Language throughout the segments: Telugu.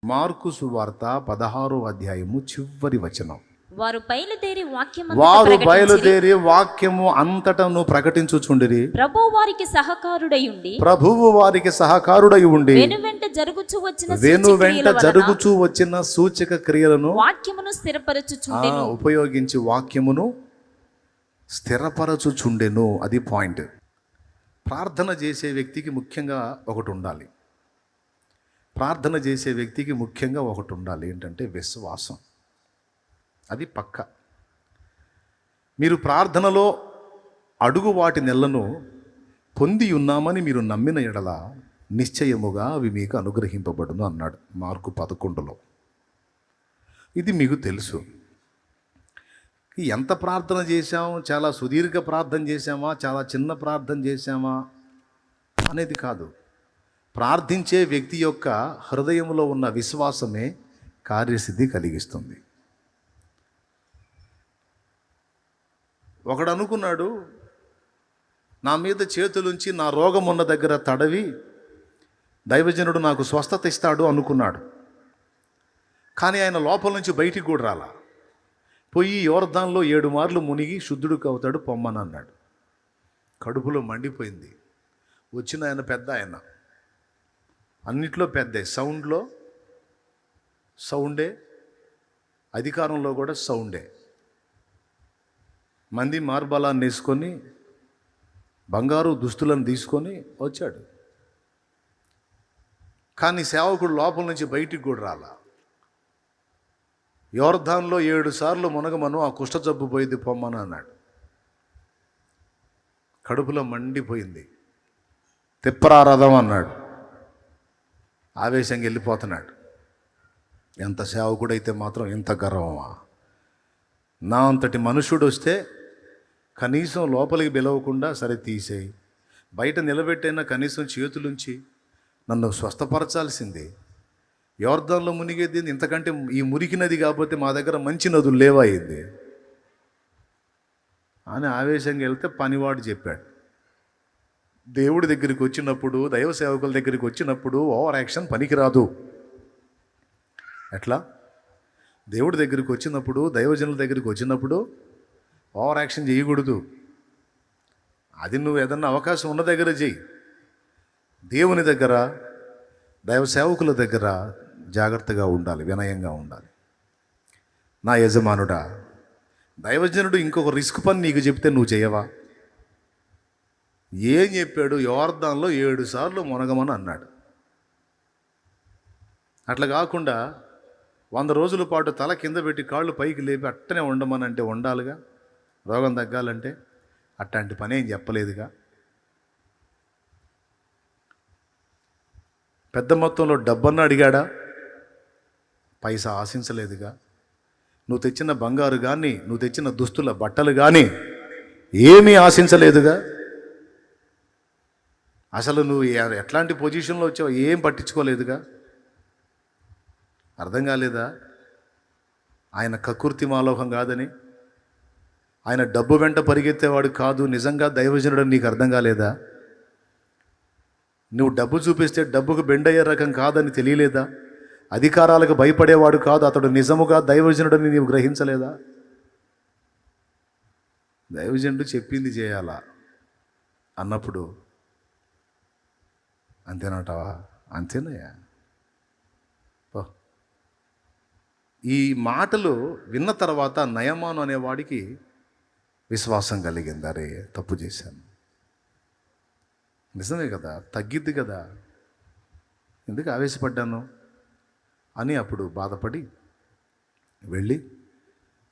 మార్కు సువార్త 16వ అధ్యాయము చివరి వచనం. వారు బయలుదేరి వాక్యము అంతటను ప్రకటించుచుండిరి. ప్రభువు వారికి సహకారుడై ఉండి వెనువెంట జరుగుచూ వచ్చిన సూచక క్రియలను వాక్యమును స్థిరపరచుచుండెను. ఉపయోగించి వాక్యమును స్థిరపరచుచుండెను. అది పాయింట్. ప్రార్థన చేసే వ్యక్తికి ముఖ్యంగా ఒకటి ఉండాలి. ఏంటంటే విశ్వాసం. అది పక్క. మీరు ప్రార్థనలో అడుగు వాటి నెలను పొంది ఉన్నామని మీరు నమ్మిన ఎడల నిశ్చయముగా అవి మీకు అనుగ్రహింపబడును అన్నాడు మార్కు 11లో. ఇది మీకు తెలుసు. ఎంత ప్రార్థన చేశాం, చాలా సుదీర్ఘ ప్రార్థన చేశామా, చాలా చిన్న ప్రార్థన చేశామా అనేది కాదు. ప్రార్థించే వ్యక్తి యొక్క హృదయంలో ఉన్న విశ్వాసమే కార్యసిద్ధి కలిగిస్తుంది. ఒకడు అనుకున్నాడు, నా మీద చేతులుంచి నా రోగం ఉన్న దగ్గర తడవి దైవజనుడు నాకు స్వస్థత ఇస్తాడు అనుకున్నాడు. కానీ ఆయన లోపల నుంచి బయటికి కూడా రాలా. పోయి యోర్దాన్లో 7 మార్లు మునిగి శుద్ధుడు అవుతాడు పొమ్మని అన్నాడు. కడుపులో మండిపోయింది. వచ్చిన ఆయన పెద్ద ఆయన, అన్నిట్లో పెద్ద, సౌండే, అధికారంలో కూడా సౌండే. మంది మార్బలాన్ని వేసుకొని బంగారు దుస్తులను తీసుకొని వచ్చాడు. కానీ సేవకుడు లోపల నుంచి బయటికి కూడా రాలా. యోర్దాన్లో 7 సార్లు మునగమను, ఆ కుష్ఠజబ్బు పోయింది పొమ్మను అన్నాడు. కడుపులో మండిపోయింది. తిప్పరారథం అన్నాడు. ఆవేశంగా వెళ్ళిపోతున్నాడు. ఎంత సేవకుడైతే మాత్రం ఇంత గర్వమా? నా అంతటి మనుషుడు వస్తే కనీసం లోపలికి పిలవకుండా సరే తీసేయి, బయట నిలబెట్టైనా కనీసం చేతులుంచి నన్ను స్వస్థపరచాల్సింది. యోర్దాన్లో మునిగేది ఇంతకంటే ఈ మురికి నది కాకపోతే మా దగ్గర మంచి నదులు లేవా అయింది అని ఆవేశంగా వెళ్తే పనివాడు చెప్పాడు, దేవుడి దగ్గరికి వచ్చినప్పుడు, దైవ సేవకుల దగ్గరికి వచ్చినప్పుడు ఓవర్ యాక్షన్ పనికిరాదు. ఎట్లా? దేవుడి దగ్గరికి వచ్చినప్పుడు, దైవజనుల దగ్గరికి వచ్చినప్పుడు ఓవర్ యాక్షన్ చేయకూడదు. అది నువ్వు ఏదన్నా అవకాశం ఉన్న దగ్గర చెయ్యి. దేవుని దగ్గర, దైవ సేవకుల దగ్గర జాగ్రత్తగా ఉండాలి, వినయంగా ఉండాలి. నా యజమానుడా, దైవజనుడు ఇంకొక రిస్క్ పని నీకు చెప్తే నువ్వు చేయవా? ఏం చెప్పాడు? యోర్దాన్లో 7 సార్లు మునగమని అన్నాడు. అట్లా కాకుండా 100 రోజుల పాటు తల కింద పెట్టి కాళ్ళు పైకి లేపి అట్టనే ఉండమని అంటే ఉండాలిగా. రోగం తగ్గాలంటే అట్లాంటి పని ఏం చెప్పలేదుగా. పెద్ద మొత్తంలో డబ్బన్నా అడిగాడా? పైసా ఆశించలేదుగా. నువ్వు తెచ్చిన బంగారు కానీ, నువ్వు తెచ్చిన దుస్తుల బట్టలు కానీ ఏమీ ఆశించలేదుగా. అసలు నువ్వు ఎట్లాంటి పొజిషన్లో వచ్చావు ఏం పట్టించుకోలేదుగా. అర్థం కాలేదా? ఆయన కక్కుర్తి మాలోహం కాదని, ఆయన డబ్బు వెంట పరిగెత్తేవాడు కాదు, నిజంగా దైవజనుడని నీకు అర్థం కాలేదా? నువ్వు డబ్బు చూపిస్తే డబ్బుకు బెండయ్యే రకం కాదని తెలియలేదా? అధికారాలకు భయపడేవాడు కాదు, అతడు నిజముగా దైవజనుడని నీవు గ్రహించలేదా? దైవజనుడు చెప్పింది చేయాలా అన్నప్పుడు అంతేనంటావా? అంతేనయ్యా. ఈ మాటలు విన్న తర్వాత నయమాను అనేవాడికి విశ్వాసం కలిగింది. అరే తప్పు చేశాను, నిజమే కదా, తగ్గిద్ది కదా, ఎందుకు ఆవేశపడ్డాను అని అప్పుడు బాధపడి వెళ్ళి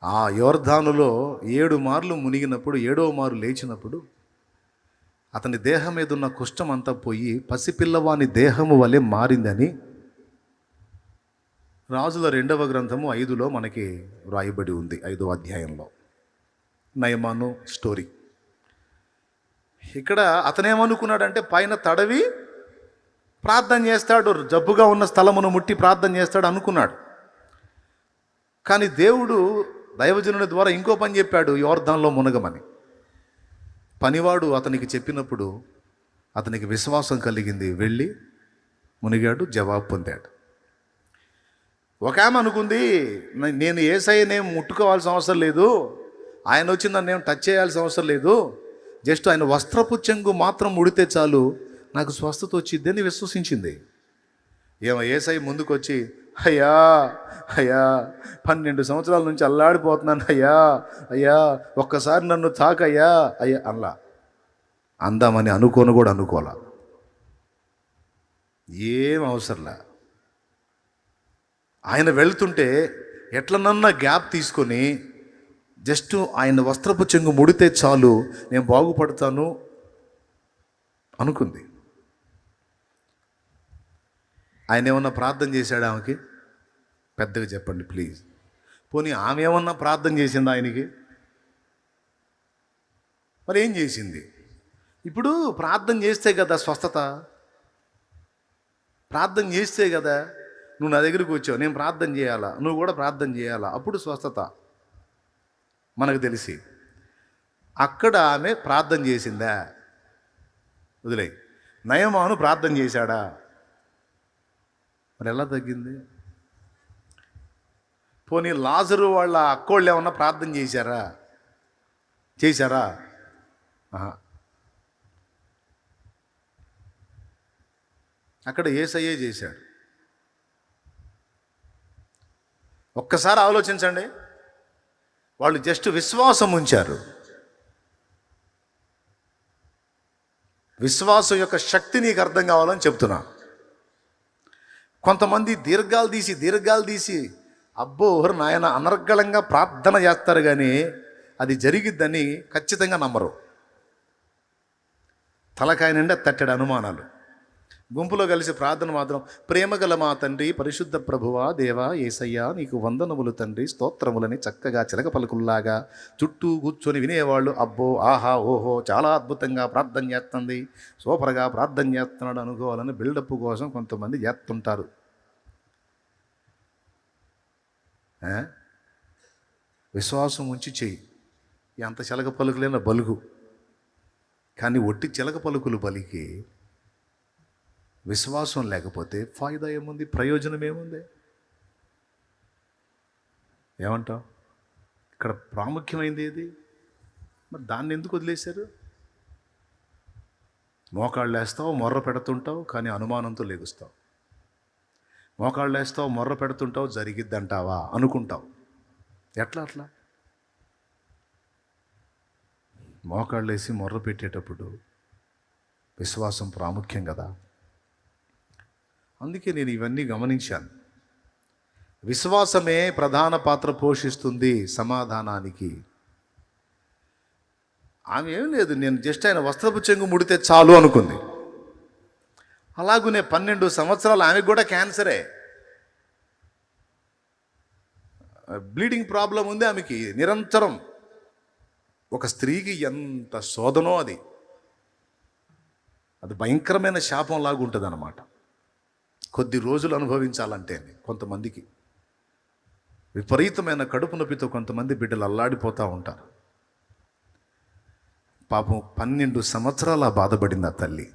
ఆ యోర్దానులో 7 మార్లు మునిగినప్పుడు 7వ మారు లేచినప్పుడు అతని దేహం మీద ఉన్న కుష్ఠం అంతా పోయి పసిపిల్లవాని దేహము వలె మారిందని రాజుల 2వ గ్రంథము 5లో మనకి వ్రాయబడి ఉంది. 5వ అధ్యాయంలో నయమాను స్టోరీ. ఇక్కడ అతనేమనుకున్నాడంటే పైన తడవి ప్రార్థన చేస్తాడు, జబ్బుగా ఉన్న స్థలమును ముట్టి ప్రార్థన చేస్తాడు అనుకున్నాడు. కానీ దేవుడు దైవజనుని ద్వారా ఇంకో పని చెప్పాడు, యోర్దాన్లో మునగమని. పనివాడు అతనికి చెప్పినప్పుడు అతనికి విశ్వాసం కలిగింది, వెళ్ళి మునిగాడు, జవాబు పొందాడు. ఒక ఆమె అనుకుంది, నేను యేసయ్యనేం ముట్టుకోవాల్సిన అవసరం లేదు, ఆయన వచ్చి నన్ను ఏం టచ్ చేయాల్సిన అవసరం లేదు, జస్ట్ ఆయన వస్త్రపు చెంగు మాత్రం ముడితే చాలు నాకు స్వస్థత వచ్చిద్ది అని విశ్వసించింది. యేసయ్య ముందుకు వచ్చి, అయ్యా అయ్యా 12 సంవత్సరాల నుంచి అల్లాడిపోతున్నాను అయ్యా అయ్యా ఒక్కసారి నన్ను తాకయ్యా అయ్యా అలా అందామని కూడా అనుకోలా. ఏం అవసరంలా. ఆయన వెళ్తుంటే ఎట్లనన్నా గ్యాప్ తీసుకొని జస్ట్ ఆయన వస్త్రపు చెంగు ముడితే చాలు నేను బాగుపడతాను అనుకుంది. ఆయన ఏమన్నా ప్రార్థన చేశాడు ఆమెకి? పెద్దగా చెప్పండి ప్లీజ్. పోనీ ఆమె ఏమన్నా ప్రార్థన చేసింది ఆయనకి? మరి ఏం చేసింది? ఇప్పుడు ప్రార్థన చేస్తే కదా స్వస్థత, ప్రార్థన చేస్తే కదా నువ్వు నా దగ్గరికి వచ్చావు, నేను ప్రార్థన చేయాలా, నువ్వు కూడా ప్రార్థన చేయాలా, అప్పుడు స్వస్థత మనకు తెలిసి. అక్కడ ఆమె ప్రార్థన చేసిందా? వదిలే. నయమాను ప్రార్థన చేశాడా? మరి ఎలా తగ్గింది? పోనీ లాజరు వాళ్ళ అక్కోళ్ళు ఏమన్నా ప్రార్థన చేశారా? అక్కడ యేసయ్యే చేశాడు. ఒక్కసారి ఆలోచించండి. వాళ్ళు జస్ట్ విశ్వాసం ఉంచారు. విశ్వాసం యొక్క శక్తి నీకు అర్థం కావాలని చెప్తున్నా. కొంతమంది దీర్ఘాలు తీసి అబ్బో నాయన అనర్గళంగా ప్రార్థన చేస్తారు, కానీ అది జరిగిద్దని ఖచ్చితంగా నమ్మరు. తలకాయ నిండా తట్టెడు అనుమానాలు. గుంపులో కలిసి ప్రార్థన మాత్రం, ప్రేమగల మా తండ్రి పరిశుద్ధ ప్రభువా దేవా యేసయ్యా నీకు వందనములు తండ్రి స్తోత్రములని చక్కగా చిలక పలుకుల్లాగా చుట్టూ కూర్చొని వినేవాళ్ళు అబ్బో ఆహా ఓహో చాలా అద్భుతంగా ప్రార్థన చేస్తుంది, సూపర్గా ప్రార్థన చేస్తున్నాడు అనుకోవాలని బిల్డప్ కోసం కొంతమంది చేస్తుంటారు. విశ్వాసం ఉంచి చెయ్యి. ఎంత చిలక పలుకులైనా బలుగు, కానీ ఒట్టి చిలక పలుకులు పలికి విశ్వాసం లేకపోతే ఫాయిదా ఏముంది? ప్రయోజనం ఏముంది? ఏమంటావు? ఇక్కడ ప్రాముఖ్యమైనది ఏది? మరి దాన్ని ఎందుకు వదిలేశారు? మోకాళ్ళు వేస్తావు, మొర్ర పెడుతుంటావు, కానీ అనుమానంతో లెగుస్తావు. మోకాళ్ళు వేస్తావు, మొర్ర పెడుతుంటావు, జరిగిద్దంటావా అనుకుంటావు. అట్లా మోకాళ్ళు వేసి మొర్ర పెట్టేటప్పుడు విశ్వాసం ప్రాముఖ్యం కదా. అందుకే నేను ఇవన్నీ గమనించాను. విశ్వాసమే ప్రధాన పాత్ర పోషిస్తుంది సమాధానానికి. ఆమె ఏం లేదు, నేను జస్ట్ ఆయన వస్త్రపు చెంగు ముడితే చాలు అనుకుంది. అలాగునే 12 సంవత్సరాలు ఆమెకు కూడా క్యాన్సరే, బ్లీడింగ్ ప్రాబ్లం ఉంది ఆమెకి నిరంతరం. ఒక స్త్రీకి ఎంత శోధనో అది భయంకరమైన శాపం లాగా ఉంటుంది అన్నమాట. కొద్ది రోజులు అనుభవించాలంటే కొంతమందికి విపరీతమైన కడుపు నొప్పితో కొంతమంది బిడ్డలు అల్లాడిపోతూ ఉంటారు. పాపం 12 సంవత్సరాల బాధపడింది ఆ తల్లి.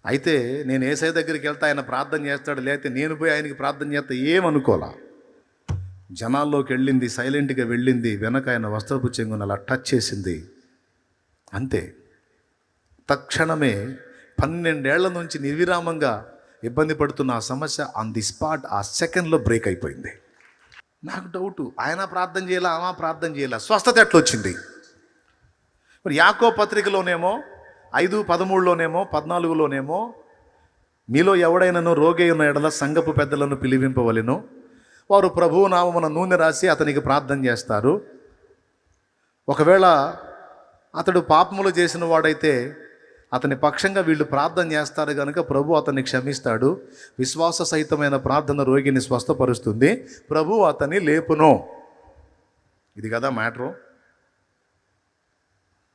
అయితే నేను యేసయ్య దగ్గరికి వెళ్తే ఆయన ప్రార్థన చేస్తాడు, లేకపోతే నేను పోయి ఆయనకి ప్రార్థన చేస్తే ఏమనుకోలా. జనాల్లోకి వెళ్ళింది, సైలెంట్గా వెళ్ళింది, వెనక ఆయన వస్త్రపు చెంగును అలా టచ్ చేసింది, అంతే. తక్షణమే 12 ఏళ్ల నుంచి నిర్విరామంగా ఇబ్బంది పడుతున్న ఆ సమస్య ఆన్ ది స్పాట్ ఆ సెకండ్లో బ్రేక్ అయిపోయింది. నాకు డౌటు, ఆయన ప్రార్థన చేయాలా, ఆమె ప్రార్థన చేయాలా, స్వస్థత ఎట్లా వచ్చింది? మరి యాకోబు పత్రికలోనేమో 5:13లోనేమో 14లోనేమో మీలో ఎవడైనాను రోగి ఉన్న ఎడల సంఘపు పెద్దలను పిలిపింపవలెను, వారు ప్రభువు నామమున నూనె రాసి అతనికి ప్రార్థన చేస్తారు. ఒకవేళ అతడు పాపములు చేసిన వాడైతే అతని పక్షంగా వీళ్ళు ప్రార్థన చేస్తారు కనుక ప్రభు అతన్ని క్షమిస్తాడు. విశ్వాస సహితమైన ప్రార్థన రోగిని స్వస్థపరుస్తుంది, ప్రభు అతన్ని లేపును. ఇది కదా మ్యాటరు.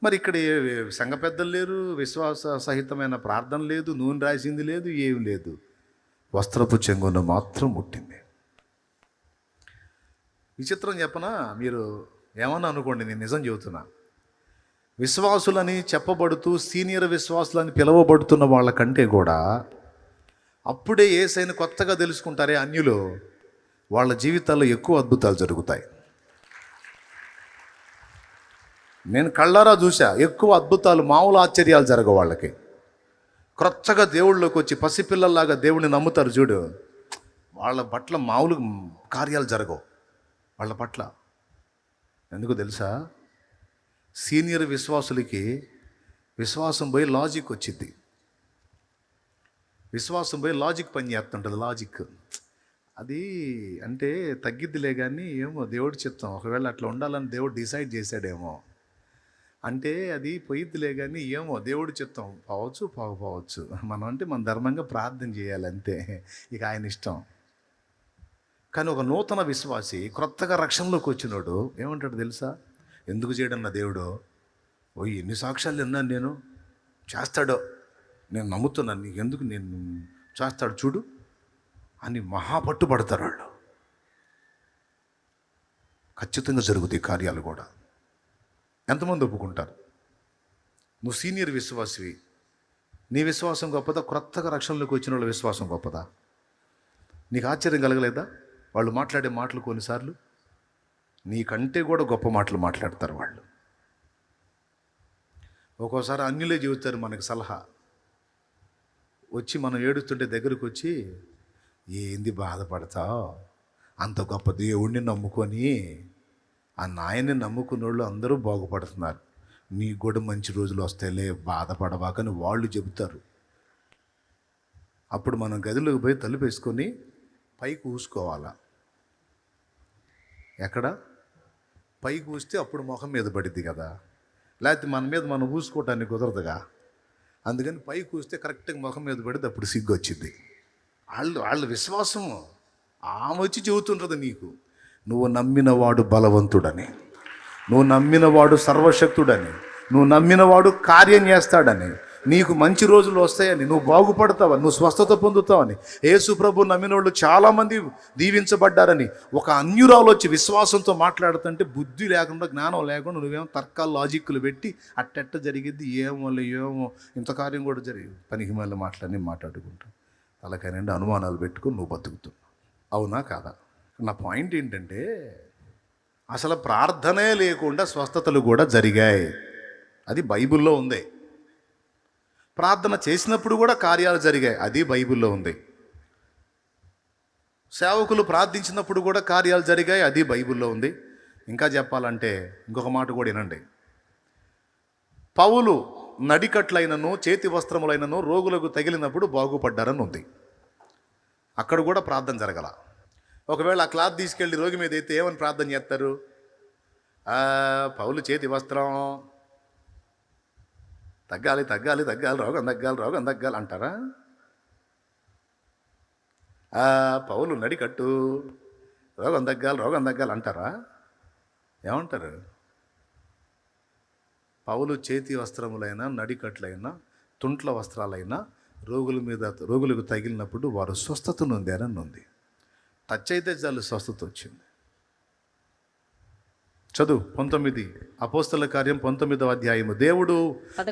మరి ఇక్కడ సంఘ పెద్దలు లేరు, విశ్వాస సహితమైన ప్రార్థన లేదు, నూనె రాసింది లేదు, ఏం లేదు. వస్త్రపు చెంగును మాత్రం ముట్టింది. విచిత్రం చెప్పనా? మీరు ఏమన్నా అనుకోండి, నేను నిజం చెబుతున్నా. విశ్వాసులని చెప్పబడుతూ సీనియర్ విశ్వాసులని పిలువబడుతున్న వాళ్ళకంటే కూడా అప్పుడే యేసయ్యను కొత్తగా తెలుసుకుంటారే అన్యులు, వాళ్ళ జీవితాల్లో ఎక్కువ అద్భుతాలు జరుగుతాయి. నేను కళ్ళారా చూసా, ఎక్కువ అద్భుతాలు, మామూలు ఆశ్చర్యాలు జరగవు వాళ్ళకి. క్రొత్తగా దేవుళ్ళలోకి వచ్చి పసిపిల్లల్లాగా దేవుడిని నమ్ముతారు చూడు, వాళ్ళ పట్ల మామూలు కార్యాలు జరగవు వాళ్ళ పట్ల. ఎందుకు తెలుసా? సీనియర్ విశ్వాసులకి విశ్వాసం పోయి లాజిక్ వచ్చింది. విశ్వాసం పోయి లాజిక్ పని చేస్తుంటుంది. లాజిక్ అది అంటే తగ్గిద్దిలే, కానీ ఏమో దేవుడు చిత్తం. ఒకవేళ అట్లా ఉండాలని దేవుడు డిసైడ్ చేశాడేమో, అంటే అది పోయిద్దిలే, కానీ ఏమో దేవుడు చిత్తం. పోవచ్చు పోకపోవచ్చు, మనం అంటే మన ధర్మంగా ప్రార్థన చేయాలి అంతే, ఇక ఆయన ఇష్టం. కానీ ఒక నూతన విశ్వాసి క్రొత్తగా రక్షణలోకి వచ్చినోడు ఏమంటాడు తెలుసా? ఎందుకు చేయడం నా దేవుడు? ఎన్ని సాక్ష్యాలు విన్నాను నేను, చేస్తాడో, నేను నమ్ముతున్నాను, నీకు ఎందుకు, నేను చేస్తాడు చూడు అని మహాపట్టుబడతారు వాళ్ళు. ఖచ్చితంగా జరుగుతాయి కార్యాలు కూడా. ఎంతమంది ఒప్పుకుంటారు? నువ్వు సీనియర్ విశ్వాసివి, నీ విశ్వాసం గొప్పదా? క్రొత్తగా రక్షణలోకి వచ్చిన వాళ్ళ విశ్వాసం గొప్పదా? నీకు ఆశ్చర్యం కలగలేదా? వాళ్ళు మాట్లాడే మాటలు కొన్నిసార్లు నీకంటే కూడా గొప్ప మాటలు మాట్లాడతారు వాళ్ళు. ఒక్కోసారి అన్యులే చెబుతారు మనకు సలహా. వచ్చి మనం ఏడుస్తుంటే దగ్గరకు వచ్చి, ఏంది బాధపడతావు, అంత గొప్ప దేవుణ్ణి నమ్ముకొని ఆ నాయన్ని నమ్ముకున్న వాళ్ళు అందరూ బాగుపడుతున్నారు, నీకు కూడా మంచి రోజులు వస్తాయిలే, బాధపడవాకని వాళ్ళు చెబుతారు. అప్పుడు మనం గదిలోకి పోయి తలుపు వేసుకొని పైకి ఊసుకోవాలా. ఎక్కడ పైకి ఊస్తే అప్పుడు ముఖం మీద పడిద్ది కదా, లేకపోతే మన మీద మనం ఊసుకోవటానికి కుదరదుగా. అందుకని పైకి ఊస్తే కరెక్ట్గా ముఖం మీద పడితే అప్పుడు సిగ్గు వచ్చింది. వాళ్ళ విశ్వాసం ఆమె వచ్చి చెబుతుంటుంది నీకు, నువ్వు నమ్మినవాడు బలవంతుడని, నువ్వు నమ్మినవాడు సర్వశక్తుడని, నువ్వు నమ్మినవాడు కార్యం చేస్తాడని, నీకు మంచి రోజులు వస్తాయని, నువ్వు బాగుపడతావని, నువ్వు స్వస్థత పొందుతావని. యేసు ప్రభు నమ్మిన వాళ్ళు చాలామంది దీవించబడ్డారని. ఒక అన్యురాలు వచ్చి విశ్వాసంతో మాట్లాడుతుంటే బుద్ధి లేకుండా, జ్ఞానం లేకుండా నువ్వేమో తర్కాలు, లాజిక్లు పెట్టి అట్టెట్ట జరిగిద్ది, ఏమో ఇంత కార్యం కూడా జరిగింది, పనికి మళ్ళీ మాట్లాడుకుంటావు. అలాగైనా అనుమానాలు పెట్టుకుని నువ్వు బతుకుతున్నావు. అవునా కాదా? నా పాయింట్ ఏంటంటే, అసలు ప్రార్థనే లేకుండా స్వస్థతలు కూడా జరిగాయి. అది బైబిల్లో ఉంది. ప్రార్థన చేసినప్పుడు కూడా కార్యాలు జరిగాయి, అది బైబిల్లో ఉంది. సేవకులు ప్రార్థించినప్పుడు కూడా కార్యాలు జరిగాయి, అది బైబిల్లో ఉంది. ఇంకా చెప్పాలంటే ఇంకొక మాట కూడా వినండి. పౌలు నడికట్లైనను చేతి వస్త్రములైనను రోగులకు తగిలినప్పుడు బాగుపడ్డారని ఉంది. అక్కడ కూడా ప్రార్థన జరగల. ఒకవేళ ఆ క్లాత్ తీసుకెళ్ళి రోగి మీద అయితే ఏమని ప్రార్థన చేస్తారు? పౌలు చేతి వస్త్రం తగ్గాలి, రోగం తగ్గాలి అంటారా? పౌలు నడికట్టు రోగం తగ్గాలి అంటారా? ఏమంటారు? పౌలు చేతి వస్త్రములైనా, నడికట్లైనా, తుంట్ల వస్త్రాలైనా రోగులకు తగిలినప్పుడు వారు స్వస్థత నొందారని ఉంది. టచ్ అయితే చాలు స్వస్థత వచ్చింది. చదువు 19 అపోస్తల కార్యం 19వ అధ్యాయము. దేవుడు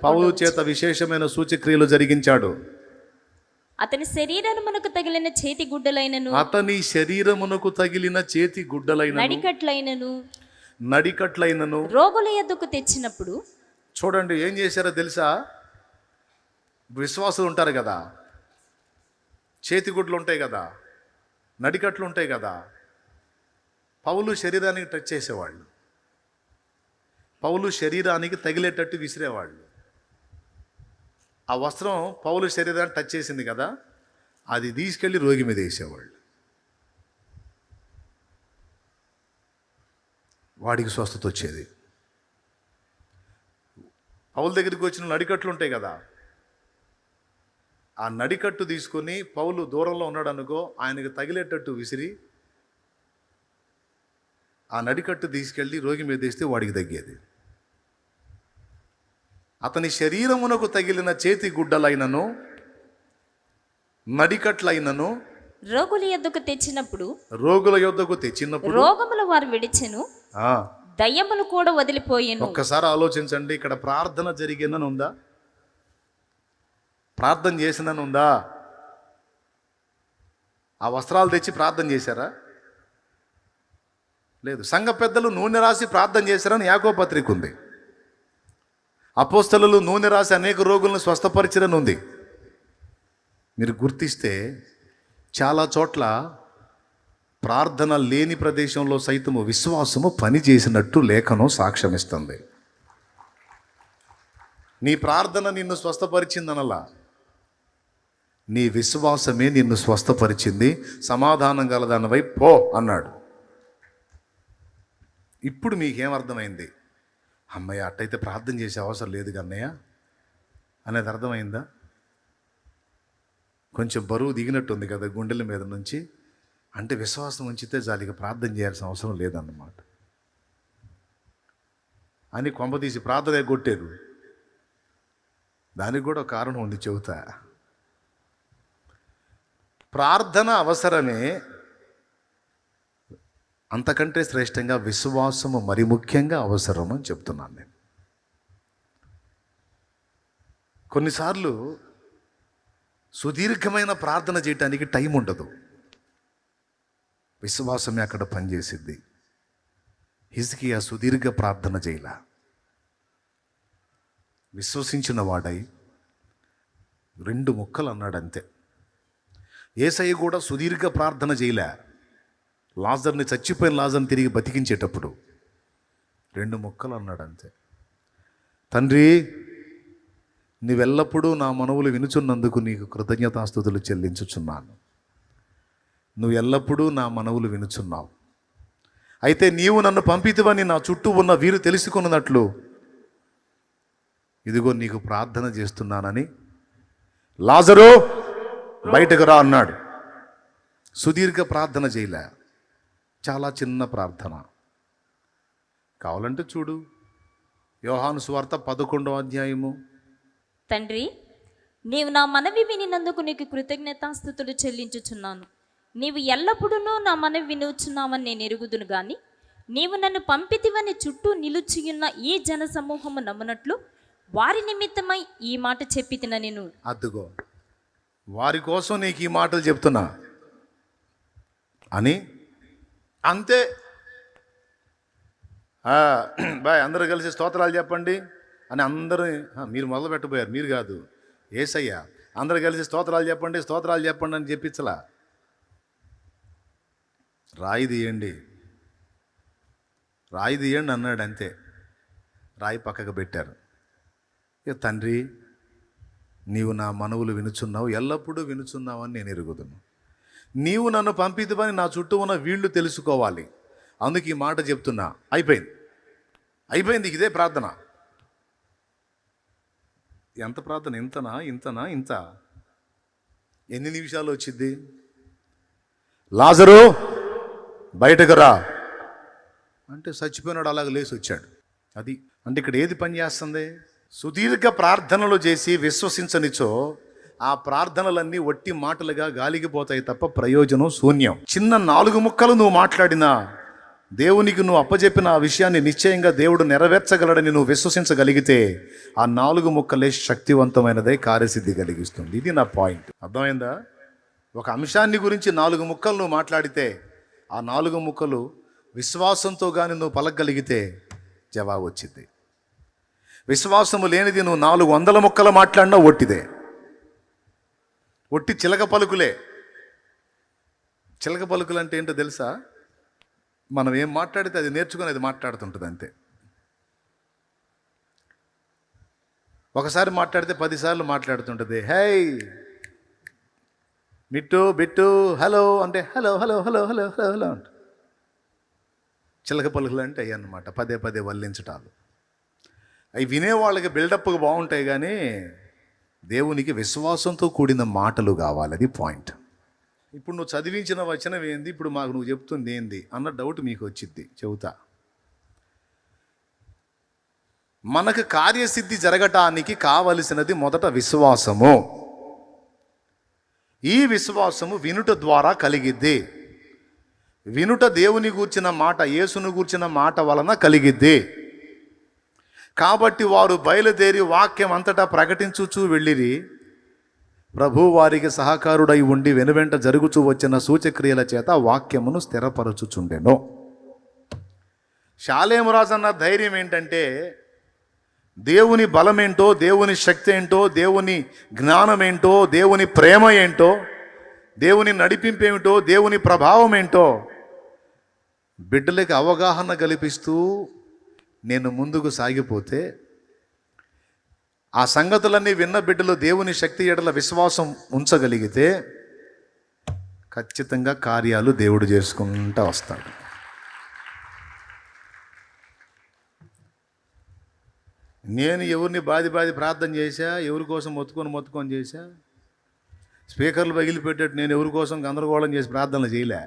పౌలు చేత విశేషమైన సూచక్రియలు జరిగించాడు. అతని శరీరమునకు తగిలిన చేతి గుడ్డలైనను నడికట్లైనను రోగుల యొద్దకు తెచ్చినప్పుడు. చూడండి ఏం చేశారో తెలుసా? విశ్వాసులు ఉంటారు కదా, చేతి గుడ్లు ఉంటాయి కదా, నడికట్లు ఉంటాయి కదా. పౌలు శరీరానికి టచ్ చేసేవాళ్ళు, పౌలు శరీరానికి తగిలేటట్టు విసిరేవాళ్ళు. ఆ వస్త్రం పౌలు శరీరాన్ని టచ్ చేసింది కదా, అది తీసుకెళ్ళి రోగి మీద వేసేవాళ్ళు. వాడికి స్వస్థత వచ్చేది. పౌలు దగ్గరికి వచ్చిన నడికట్లు ఉంటాయి కదా, ఆ నడికట్టు తీసుకొని పౌలు దూరంలో ఉన్నాడు అనుకో, ఆయనకు తగిలేటట్టు విసిరి ఆ నడికట్టు తీసుకెళ్ళి రోగి మీద వేస్తే వాడికి తగ్గేది. అతని శరీరమునకు తగిలిన చేతి గుడ్డలైనను నడికట్లైనను రోగుల యొద్దకు తెచ్చినప్పుడు రోగములు వారు విడిచెను, దయ్యములు కూడా వదిలిపోయాను. ఒక్కసారి ఆలోచించండి. ఇక్కడ ప్రార్థన జరిగిందని ఉందా? ప్రార్థన చేసినని ఉందా? ఆ వస్త్రాలు తెచ్చి ప్రార్థన చేశారా? లేదు. సంఘ పెద్దలు నూనె రాసి ప్రార్థన చేశారని యాకోబు పత్రిక ఉంది. అపోస్తలులు నూనె రాసి అనేక రోగులను స్వస్థపరిచిరని ఉంది. మీరు గుర్తిస్తే చాలా చోట్ల ప్రార్థన లేని ప్రదేశంలో సైతము విశ్వాసము పనిచేసినట్టు లేఖనం సాక్ష్యమిస్తుంది. నీ ప్రార్థన నిన్ను స్వస్థపరిచిందనలా, నీ విశ్వాసమే నిన్ను స్వస్థపరిచింది. సమాధానం గలదానివై పో అన్నాడు. ఇప్పుడు మీకేమర్థమైంది? అమ్మయ్య, అట్టయితే ప్రార్థన చేసే అవసరం లేదు కన్నయ్య అనేది అర్థమైందా? కొంచెం బరువు దిగినట్టుంది కదా గుండెల మీద నుంచి. అంటే విశ్వాసం ఉంచితే జాలిగా ప్రార్థన చేయాల్సిన అవసరం లేదన్నమాట అని కొంపతీసి ప్రార్థన కొట్టారు. దానికి కూడా ఒక కారణం ఉంది, చెబుతా. ప్రార్థన అవసరమే, అంతకంటే శ్రేష్టంగా విశ్వాసము మరి ముఖ్యంగా అవసరం అని చెప్తున్నాను నేను. కొన్నిసార్లు సుదీర్ఘమైన ప్రార్థన చేయటానికి టైం ఉండదు. విశ్వాసమే అక్కడ పనిచేసిద్ది. హిజ్కియా సుదీర్ఘ ప్రార్థన చేయలా. విశ్వసించిన వాడై 2 ముక్కలు అన్నాడు అంతే. యేసయ్య కూడా సుదీర్ఘ ప్రార్థన చేయలే. లాజర్ని, చచ్చిపోయిన లాజర్ని తిరిగి బతికించేటప్పుడు 2 ముక్కలు అన్నాడు అంతే. తండ్రి, నీవెల్లప్పుడూ నా మనవులు వినుచున్నందుకు నీకు కృతజ్ఞతాస్తుతులు చెల్లించుచున్నాను. నువ్వు ఎల్లప్పుడూ నా మనవులు వినుచున్నావు. అయితే నీవు నన్ను పంపితివని నా చుట్టూ ఉన్న వీరు తెలుసుకున్నట్లు ఇదిగో నీకు ప్రార్థన చేస్తున్నానని, లాజరు బయటకు రా అన్నాడు. సుదీర్ఘ ప్రార్థన చేయలే, చాలా చిన్న ప్రార్థన. కావాలంటే చూడు, యోహాను సువార్త 11వ అధ్యాయము. తండ్రి, నీవు నా మనవి వినినందుకు నీకు కృతజ్ఞతాస్తుతులు చెల్లించుచున్నాను. నీవు ఎల్లప్పుడూ నా మనవి వినుచున్నావని నేను ఎరుగుదును గాని, నీవు నన్ను పంపితివని చుట్టూ నిలుచియున్న ఈ జన సమూహము నమ్మునట్లు వారి నిమిత్తమై ఈ మాట చెప్పి తిన నేను. అద్దుగో, వారి కోసం నీకు ఈ మాటలు చెప్తున్నా అని అంతే. బాయ్, అందరూ కలిసి స్తోత్రాలు చెప్పండి అని అందరూ, మీరు మొదలు పెట్టబోయారు, మీరు కాదు, యేసయ్య. అందరూ కలిసి స్తోత్రాలు చెప్పండి, స్తోత్రాలు చెప్పండి అని చెప్పించలా. రాయి తీయండి, రాయి తీయండి అన్నాడు అంతే. రాయి పక్కకు పెట్టారు. ఇక తండ్రి, నీవు నా మనవులు వినుచున్నావు, ఎల్లప్పుడూ వినుచున్నావు అని నేను ఎరుగుదును. నీవు నన్ను పంపిదివని నా చుట్టూ ఉన్న వీళ్ళు తెలుసుకోవాలి. అందుకు ఈ మాట చెప్తున్నా. అయిపోయింది. ఇదే ప్రార్థన. ఎంత ప్రార్థన? ఇంతనా? ఎన్ని నిమిషాలు వచ్చింది? లాజరు బయటకు రా అంటే చచ్చిపోయినాడు, అలాగ లేచి వచ్చాడు. అది అంటే ఇక్కడ ఏది పని చేస్తుంది? సుదీర్ఘ ప్రార్థనలు చేసి విశ్వసించనిచో ఆ ప్రార్థనలన్నీ వట్టి మాటలుగా గాలికి పోతాయి తప్ప ప్రయోజనం శూన్యం. చిన్న 4 ముక్కలు నువ్వు మాట్లాడినా దేవునికి నువ్వు అప్పచెప్పిన ఆ విషయాన్ని నిశ్చయంగా దేవుడు నెరవేర్చగలడని నువ్వు విశ్వసించగలిగితే ఆ 4 ముక్కలే శక్తివంతమైనదే కార్యసిద్ధి కలిగిస్తుంది. ఇది నా పాయింట్. అర్థమైందా? ఒక అంశాన్ని గురించి 4 ముక్కలు నువ్వు మాట్లాడితే ఆ 4 ముక్కలు విశ్వాసంతో కానీ నువ్వు పలకగలిగితే జవాబు వచ్చింది. విశ్వాసము లేనిది నువ్వు 400 ముక్కలు మాట్లాడినా ఒట్టిదే, ఒట్టి చిలక పలుకులే. చిలక పలుకులు అంటే ఏంటో తెలుసా? మనం ఏం మాట్లాడితే అది నేర్చుకుని అది మాట్లాడుతుంటుంది అంతే. ఒకసారి మాట్లాడితే 10 సార్లు మాట్లాడుతుంటుంది. హే మిట్టు బిట్టు హలో అంటే hello hello hello hello hello hello అంట. చిలక పలుకులు అంటే అయ్యి అన్నమాట, పదే వల్లించటాలు. అవి వినేవాళ్ళకి బిల్డప్గా బాగుంటాయి, కానీ దేవునికి విశ్వాసంతో కూడిన మాటలు కావాలి. అది పాయింట్. ఇప్పుడు నువ్వు చదివించిన వచనం ఏంది, ఇప్పుడు మాకు నువ్వు చెప్తుంది ఏంది అన్న డౌట్ మీకు వచ్చింది. చెబుతా. మనకు కార్యసిద్ధి జరగటానికి కావలసినది మొదట విశ్వాసము. ఈ విశ్వాసము వినుట ద్వారా కలిగిద్ది. వినుట దేవుని గూర్చిన మాట, యేసును గూర్చిన మాట వలన కలిగిద్ది. కాబట్టి వారు బయలుదేరి వాక్యం అంతటా ప్రకటించుచూ వెళ్ళిరి. ప్రభు వారికి సహకారుడై ఉండి వెనువెంట జరుగుచూ వచ్చిన సూచక్రియల చేత వాక్యమును స్థిరపరచుచుండెను. షాలేము రాజు అన్న ధైర్యం ఏంటంటే దేవుని బలం ఏంటో, దేవుని శక్తి ఏంటో, దేవుని జ్ఞానం ఏంటో, దేవుని ప్రేమ ఏంటో, దేవుని నడిపింపు ఏమిటో, దేవుని ప్రభావం ఏంటో బిడ్డలకి అవగాహన కల్పిస్తూ నేను ముందుకు సాగిపోతే ఆ సంగతులన్నీ విన్న బిడ్డలు దేవుని శక్తి ఎడల విశ్వాసం ఉంచగలిగితే ఖచ్చితంగా కార్యాలు దేవుడు చేసుకుంటూ వస్తాడు. నేను ఎవరిని బాది ప్రార్థన చేశా, ఎవరి కోసం మొత్తుకొని చేశా, స్పీకర్లు పగిలిపెట్టేట్టు నేను ఎవరి కోసం గందరగోళం చేసి ప్రార్థనలు చేయలే.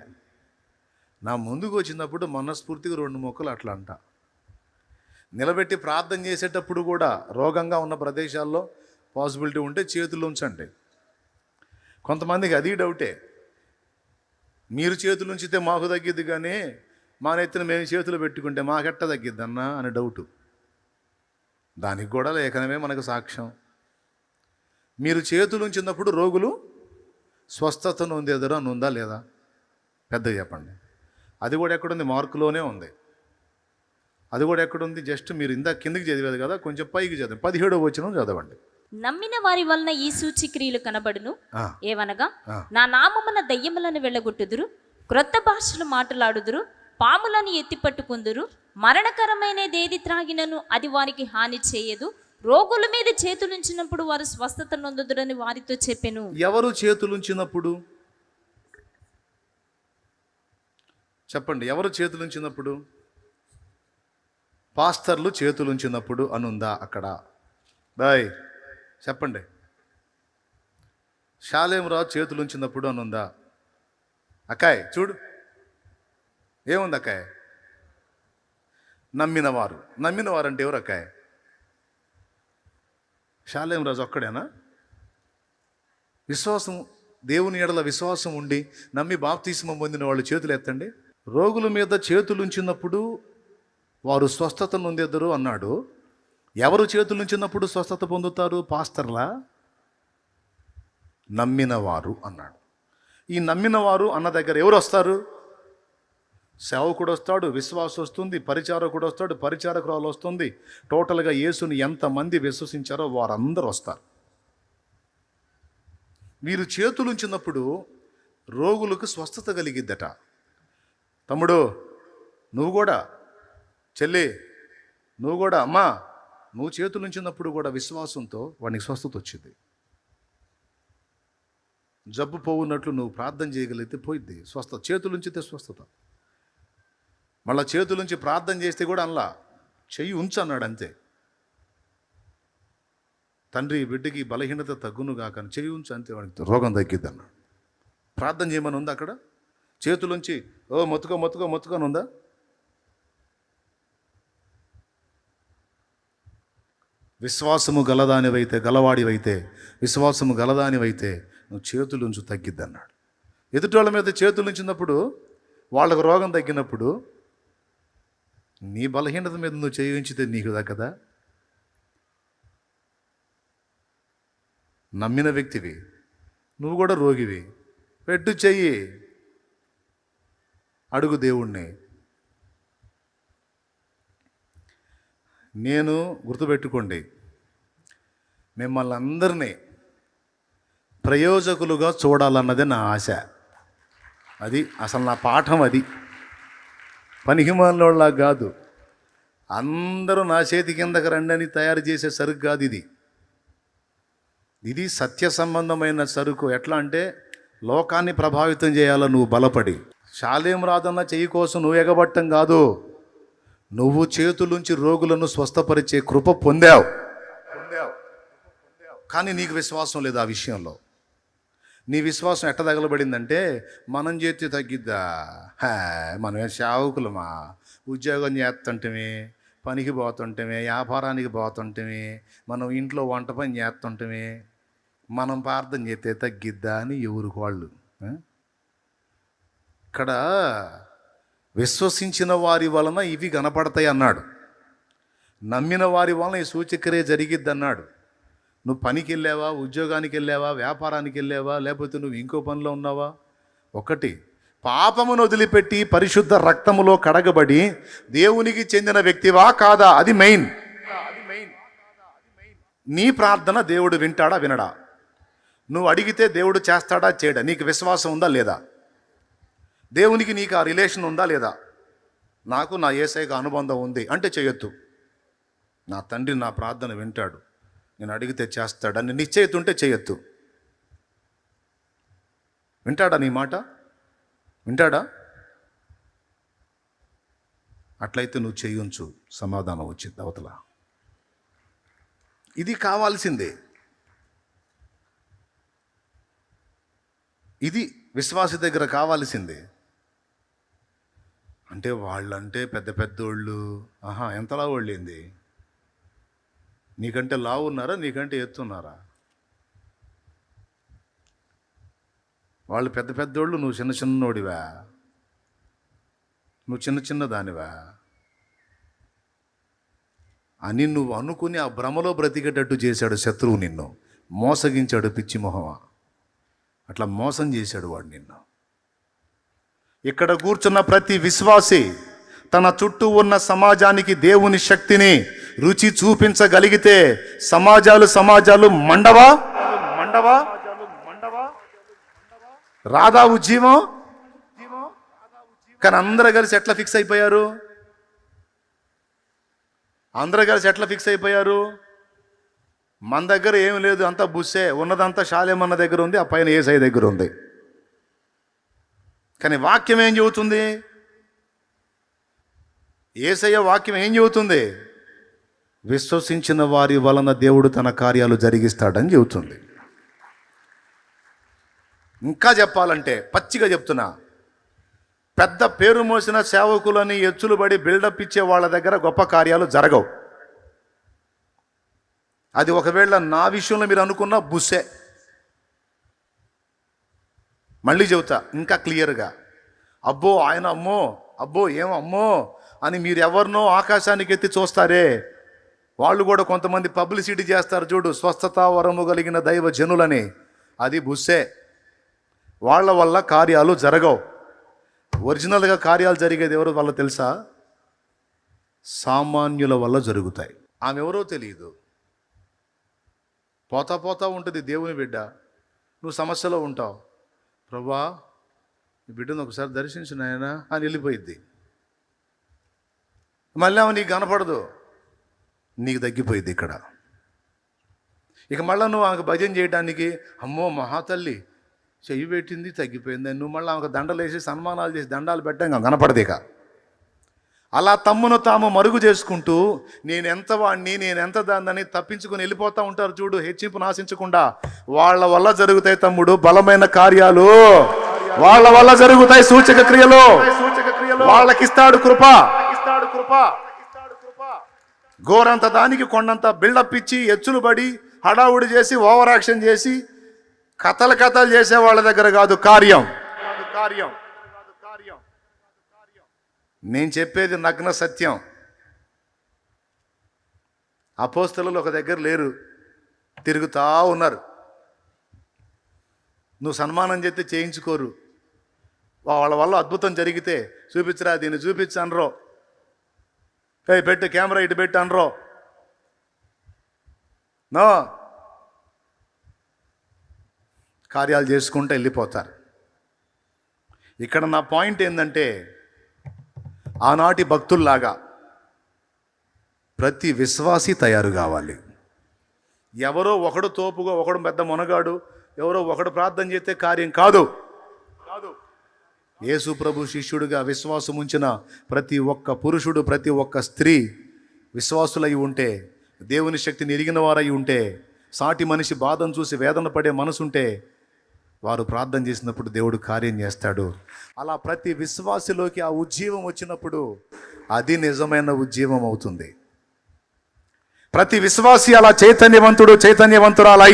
నా ముందుకు వచ్చినప్పుడు మనస్ఫూర్తిగా 2 మొక్కలు అట్లా అంట. నిలబెట్టి ప్రార్థన చేసేటప్పుడు కూడా రోగంగా ఉన్న ప్రదేశాల్లో పాసిబిలిటీ ఉంటే చేతులు ఉంచండి. కొంతమందికి అది డౌటే, మీరు చేతులు ఉంచితే మాకు తగ్గిద్ది కానీ మా నెత్తిన మేము చేతులు పెట్టుకుంటే మాకెట్ట తగ్గిద్దన్నా అని డౌటు. దానికి కూడా లేఖనమే మనకు సాక్ష్యం. మీరు చేతులు ఉంచినప్పుడు రోగులు స్వస్థతను పొందేదరు అని ఉందా లేదా? పెద్దగా చెప్పండి. అది కూడా ఎక్కడుంది? మార్కులోనే ఉంది. అది కూడా ఎక్కడుంది? జస్ట్ మీరు ఇందా కిందికి చదివేది కదా, కొంచెం పైకి చదవండి. 17వ వచనం చదవండి. నమ్మిన వారి వలన ఈ సూచక్రియలు కనబడును. ఆ. ఏవనగా నా నామమున దయ్యములను వెళ్ళగొట్టుదురు, క్రొత్త భాషలు మాట్లాడుదురు, పాములను ఎత్తిపట్టుకుందురు, మరణకరమైనదేది త్రాగినను అది వారికి హాని చేయదు, రోగుల మీద చేతులుంచినప్పుడు వారు స్వస్థత నొందుదురని వారితో చెప్పెను. ఎవరు చేతులుంచినప్పుడు చెప్పండి? ఎవరు చేతులుంచినప్పుడు? పాస్టర్లు చేతులుంచినప్పుడు అనుందా అక్కడ? బాయ్ చెప్పండి. షాలేం రాజు చేతులుంచినప్పుడు అనుందా? అక్కాయ్ చూడు ఏముంది అక్కాయ్? నమ్మినవారు అంటే ఎవరు అక్కాయ్? షాలేం రాజు ఒక్కడేనా? విశ్వాసం, దేవుని ఎడల విశ్వాసం ఉండి నమ్మి బాప్తిస్మం పొందిన వాళ్ళు చేతులు ఎత్తండి. రోగుల మీద చేతులుంచినప్పుడు వారు స్వస్థత నొందెదరు అన్నాడు. ఎవరు చేతులుంచినప్పుడు స్వస్థత పొందుతారు? పాస్టర్లా? నమ్మినవారు అన్నాడు. ఈ నమ్మినవారు అన్న దగ్గర ఎవరు వస్తారు? సేవకుడు వస్తాడు, విశ్వాసం వస్తుంది, పరిచారకుడు వస్తాడు, పరిచారకురాలు వస్తుంది. టోటల్గా యేసుని ఎంతమంది విశ్వసించారో వారందరూ వస్తారు. వీరు చేతులుంచినప్పుడు రోగులకు స్వస్థత కలిగిద్దట. తమ్ముడు నువ్వు కూడా, చెల్లి నువ్వు కూడా, అమ్మా నువ్వు చేతులుంచినప్పుడు కూడా విశ్వాసంతో వాడికి స్వస్థత వచ్చింది. జబ్బు పోవున్నట్లు నువ్వు ప్రార్థన చేయగలిగితే పోయిద్ది స్వస్థత. చేతులుంచితే స్వస్థత. మళ్ళీ చేతులుంచి ప్రార్థన చేస్తే కూడా అలా చెయ్యి ఉంచు అన్నాడు అంతే. తండ్రి బిడ్డకి బలహీనత తగ్గునుగా కానీ చెయ్యి ఉంచు అంతే, వాడికి రోగం తగ్గిద్ది అన్నాడు. ప్రార్థన చేయమని ఉందా అక్కడ? చేతులుంచి మొత్తుకొని ఉందా? విశ్వాసము గలవాడివైతే విశ్వాసము గలదానివైతే నువ్వు చేతులుంచు తగ్గిద్ది అన్నాడు. ఎదుటి వాళ్ళ మీద చేతులుంచినప్పుడు వాళ్ళకు రోగం తగ్గినప్పుడు నీ బలహీనత మీద నువ్వు చేయి ఉంచితే నీకు దక్కదా? నమ్మిన వ్యక్తివి, నువ్వు కూడా రోగివి, పెట్టు చెయ్యి, అడుగు దేవుణ్ణి. నేను గుర్తుపెట్టుకోండి, మిమ్మల్ని అందరినీ ప్రయోజకులుగా చూడాలన్నదే నా ఆశ. అది అసలు నా పాఠం. అది పనికిమాలినోళ్ళ కాదు. అందరూ నా చేతి కిందకి రండి అని తయారు చేసే సరుకు కాదు ఇది. ఇది సత్య సంబంధమైన సరుకు. ఎట్లా అంటే లోకాన్ని ప్రభావితం చేయాలో నువ్వు బలపడి. షాలేం రాదన్న చెయ్యి కోసం నువ్వు ఎగబట్టం కాదు, నువ్వు చేతులుంచి రోగులను స్వస్థపరిచే కృప పొందావు. కానీ నీకు విశ్వాసం లేదు ఆ విషయంలో. నీ విశ్వాసం ఎట్ట తగలబడిందంటే మనం చేతి తగ్గిద్దా, మనమే సేవకులమా, ఉద్యోగం చేస్తుంటమే, పనికి పోతుంటమే, వ్యాపారానికి పోతుంటమే, మనం ఇంట్లో వంట పని చేస్తుంటమే, మనం ప్రార్థన చేస్తే తగ్గిద్దా అని ఎవరికి వాళ్ళు. ఇక్కడ విశ్వసించిన వారి వలన ఇవి కనపడతాయి అన్నాడు. నమ్మిన వారి వలన ఈ సూచక్రియ జరిగిద్ది అన్నాడు. నువ్వు పనికి వెళ్ళావా, ఉద్యోగానికి వెళ్ళావా, వ్యాపారానికి వెళ్ళావా, లేకపోతే నువ్వు ఇంకో పనిలో ఉన్నావా? ఒకటి, పాపమును వదిలిపెట్టి పరిశుద్ధ రక్తములో కడగబడి దేవునికి చెందిన వ్యక్తివా కాదా? అది మెయిన్. నీ ప్రార్థన దేవుడు వింటాడా వినడా? నువ్వు అడిగితే దేవుడు చేస్తాడా చేయడా? నీకు విశ్వాసం ఉందా లేదా? దేవునికి నీకు ఆ రిలేషన్ ఉందా లేదా? నాకు నా యేసయ్యకు అనుబంధం ఉంది అంటే చేయొద్దు. నా తండ్రి నా ప్రార్థన వింటాడు, నేను అడిగితే చేస్తాడని నిశ్చయిత ఉంటే చేయొద్దు. వింటాడా నీ మాట? వింటాడా? అట్లయితే నువ్వు చేయించు, సమాధానం వచ్చింది అవతల. ఇది కావాల్సిందే. ఇది విశ్వాసి దగ్గర కావాల్సిందే. అంటే వాళ్ళంటే పెద్ద పెద్దోళ్ళు, ఎంతలా వాళ్ళేంది? నీకంటే లావు ఉన్నారా, నీకంటే ఎత్తున్నారా? వాళ్ళు పెద్ద పెద్దోళ్ళు, నువ్వు చిన్న చిన్నోడివా? నువ్వు చిన్న చిన్న దానివా అని నువ్వు అనుకుని ఆ భ్రమలో బ్రతికేటట్టు చేశాడు శత్రువు. నిన్ను మోసగించాడు, పిచ్చి మొహమా. అట్లా మోసం చేశాడు వాడు నిన్ను. ఇక్కడ కూర్చున్న ప్రతి విశ్వాసి తన చుట్టూ ఉన్న సమాజానికి దేవుని శక్తిని రుచి చూపించగలిగితే సమాజాలు మండవా? రాదా ఉజ్జీవం? కానీ అందరూ కలిసి ఎట్లా ఫిక్స్ అయిపోయారు? మన దగ్గర ఏమి లేదు, అంతా బుస్సే. ఉన్నదంతా షాలేమన్న దగ్గర ఉంది, ఆ పైన యేసయ్య దగ్గర ఉంది. కానీ వాక్యం ఏం చెబుతుంది? యేసయ్య వాక్యం ఏం చెబుతుంది? విశ్వసించిన వారి వలన దేవుడు తన కార్యాలు జరిగిస్తాడని చెబుతుంది. ఇంకా చెప్పాలంటే పచ్చిగా చెప్తున్నా, పెద్ద పేరు మోసిన సేవకులని ఎచ్చులు పడి బిల్డప్ ఇచ్చే వాళ్ళ దగ్గర గొప్ప కార్యాలు జరగవు. అది ఒకవేళ నా విషయంలో మీరు అనుకున్న బుస్సే. మళ్ళీ చెబుతా ఇంకా క్లియర్గా, అబ్బో ఆయన అమ్మో, అబ్బో ఏమమ్మో అని మీరు ఎవరినో ఆకాశానికి ఎత్తి చూస్తారే, వాళ్ళు కూడా కొంతమంది పబ్లిసిటీ చేస్తారు చూడు, స్వస్థత వరము కలిగిన దైవ జనులని. అది బుస్సే. వాళ్ళ వల్ల కార్యాలు జరగవు. ఒరిజినల్గా కార్యాలు జరిగేది ఎవరు వల్ల తెలుసా? సామాన్యుల వల్ల జరుగుతాయి. ఆమె ఎవరో తెలియదు, పోతా ఉంటుంది దేవుని బిడ్డ. నువ్వు సమస్యలో ఉంటావు, ప్రభా ఈ బిడ్డను ఒకసారి దర్శించు నాయనా అని వెళ్ళిపోయిద్ది. మళ్ళీ ఆమె నీకు కనపడదు, నీకు తగ్గిపోయింది ఇక్కడ. ఇక మళ్ళీ నువ్వు ఆమెకు భజన చేయడానికి, అమ్మో మహాతల్లి చెయ్యి పెట్టింది తగ్గిపోయింది, నువ్వు మళ్ళీ ఆమెకు దండలు వేసి సన్మానాలు చేసి దండాలు పెట్టాక కనపడదు ఇక. అలా తమ్మును తాము మరుగు చేసుకుంటూ నేనెంత వాడిని, నేనెంత దాన్ని తప్పించుకుని వెళ్ళిపోతూ ఉంటారు చూడు, హెచ్చింపు నాశించకుండా. వాళ్ళ వల్ల జరుగుతాయి తమ్ముడు బలమైన కార్యాలు, వాళ్ళ వల్ల జరుగుతాయి సూచక క్రియలు. వాళ్ళకిస్తాడు కృప. గోరంత దానికి కొండంత బిల్డప్ ఇచ్చి ఎచ్చులు పడి హడావుడి చేసి ఓవర్ యాక్షన్ చేసి కథలు చేసే వాళ్ళ దగ్గర కాదు కార్యం. నేను చెప్పేది నగ్న సత్యం. అపోస్తలులు ఒక దగ్గర లేరు, తిరుగుతా ఉన్నారు. నువ్వు సన్మానం చేస్తే చేయించుకోరు. వాళ్ళ వల్ల అద్భుతం జరిగితే చూపించరా, దీన్ని చూపించు అనరో, పెట్టు కెమెరా ఇటు పెట్టు అనరో. నో, కార్యాలు చేసుకుంటూ వెళ్ళిపోతారు. ఇక్కడ నా పాయింట్ ఏంటంటే, ఆనాటి భక్తుల్లాగా ప్రతి విశ్వాసి తయారు కావాలి. ఎవరో ఒకడు తోపుగా, ఒకడు పెద్ద మొనగాడు, ఎవరో ఒకడు ప్రార్థన చేస్తే కార్యం కాదు. యేసు ప్రభు శిష్యుడిగా విశ్వాసం ఉంచిన ప్రతి ఒక్క పురుషుడు, ప్రతి ఒక్క స్త్రీ విశ్వాసులై ఉంటే, దేవుని శక్తిని ఎరిగిన వారై ఉంటే, సాటి మనిషి బాధను చూసి వేదన పడే మనసుంటే వారు ప్రార్థన చేసినప్పుడు దేవుడు కార్యం చేస్తాడు. అలా ప్రతి విశ్వాసిలోకి ఆ ఉజ్జీవం వచ్చినప్పుడు అది నిజమైన ఉజ్జీవం అవుతుంది. ప్రతి విశ్వాసి అలా చైతన్యవంతురాలై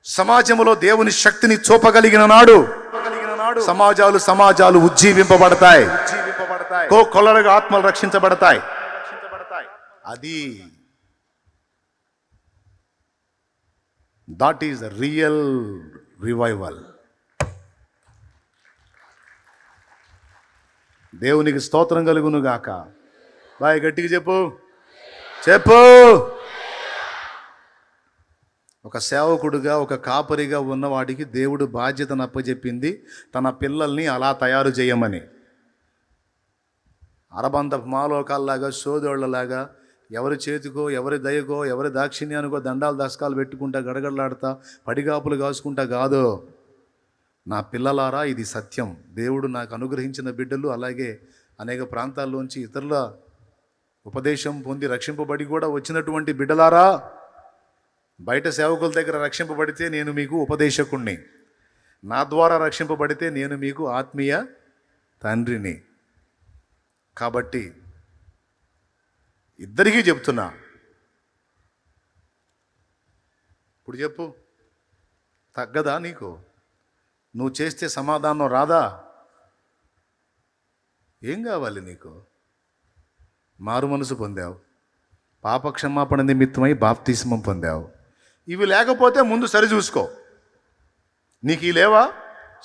సమాజంలో దేవుని శక్తిని చూపగలిగిన నాడు సమాజాలు ఉజ్జీవింపబడతాయి. కొల్లలుగా ఆత్మలు రక్షించబడతాయి. అది that is the real revival. దేవునికి స్తోత్రం కలుగును గాక. బాయ్ గట్టిగా చెప్పు, చెప్పు. ఒక సేవకుడుగా, ఒక కాపరిగా ఉన్నవాడికి దేవుడు బాధ్యతను అప్పచెప్పింది తన పిల్లల్ని అలా తయారు చేయమని. అరబందపు మాలోకాల్లాగా, సోదోళ్లలాగా ఎవరి చేతికో, ఎవరి దయకో, ఎవరి దాక్షిణ్యానికో దండాలు దశకాలు పెట్టుకుంటా, గడగడలాడుతా, పడిగాపులు కాసుకుంటా కాదు. నా పిల్లలారా, ఇది సత్యం. దేవుడు నాకు అనుగ్రహించిన బిడ్డలు, అలాగే అనేక ప్రాంతాల్లోంచి ఇతరుల ఉపదేశం పొంది రక్షింపబడి కూడా వచ్చినటువంటి బిడ్డలారా, బయట సేవకుల దగ్గర రక్షింపబడితే నేను మీకు ఉపదేశకుణ్ణి, నా ద్వారా రక్షింపబడితే నేను మీకు ఆత్మీయ తండ్రిని. కాబట్టి ఇద్దరికీ చెప్తున్నా. ఇప్పుడు చెప్పు, తగ్గదా నీకు? నువ్వు చేస్తే సమాధానం రాదా? ఏం కావాలి నీకు? మారు మనసు పొందావు, పాప క్షమాపణ నిమిత్తమై బాప్తిస్మం పొందావు. ఇవి లేకపోతే ముందు సరి చూసుకో. నీకు ఈ లేవా?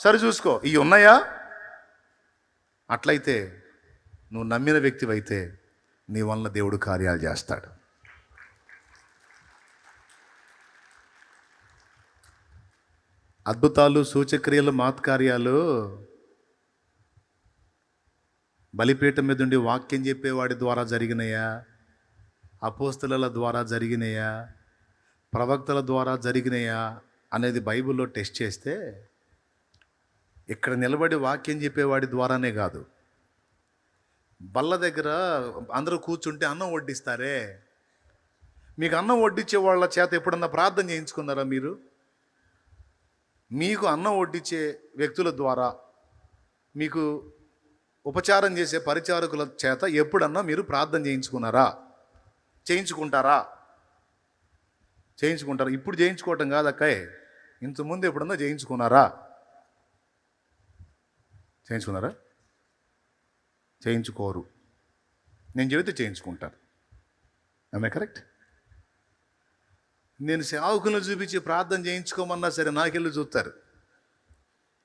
సరి చూసుకో. ఇవి ఉన్నాయా? అట్లయితే నువ్వు నమ్మిన వ్యక్తివైతే నీ వలన దేవుడు కార్యాలు చేస్తాడు. అద్భుతాలు, సూచక్రియలు, మహత్కార్యాలు బలిపీఠం మీద ఉండి వాక్యం చెప్పేవాడి ద్వారా జరిగినాయా? అపోస్తలుల ద్వారా జరిగినాయా? ప్రవక్తల ద్వారా జరిగినాయా అనేది బైబిల్లో టెస్ట్ చేస్తే, ఇక్కడ నిలబడి వాక్యం చెప్పేవాడి ద్వారానే కాదు, బల్ల దగ్గర అందరూ కూర్చుంటే అన్నం వడ్డిస్తారే, మీకు అన్నం వడ్డించే వాళ్ళ చేత ఎప్పుడన్నా ప్రార్థన చేయించుకున్నారా మీరు? మీకు అన్నం వడ్డించే వ్యక్తుల ద్వారా, మీకు ఉపచారం చేసే పరిచారకుల చేత ఎప్పుడన్నా మీరు ప్రార్థన చేయించుకున్నారా? చేయించుకుంటారా? చేయించుకుంటారా? ఇప్పుడు చేయించుకోవటం కాదక్కాయ్, ఇంతకుముందు ఎప్పుడన్నా చేయించుకున్నారా? చేయించుకున్నారా? చేయించుకోరు. నేను చెబితే చేయించుకుంటారు. ఆమె కరెక్ట్. నేను సేవకులను చూపించి ప్రార్థన చేయించుకోమన్నా సరే నాకెళ్ళి చూస్తారు.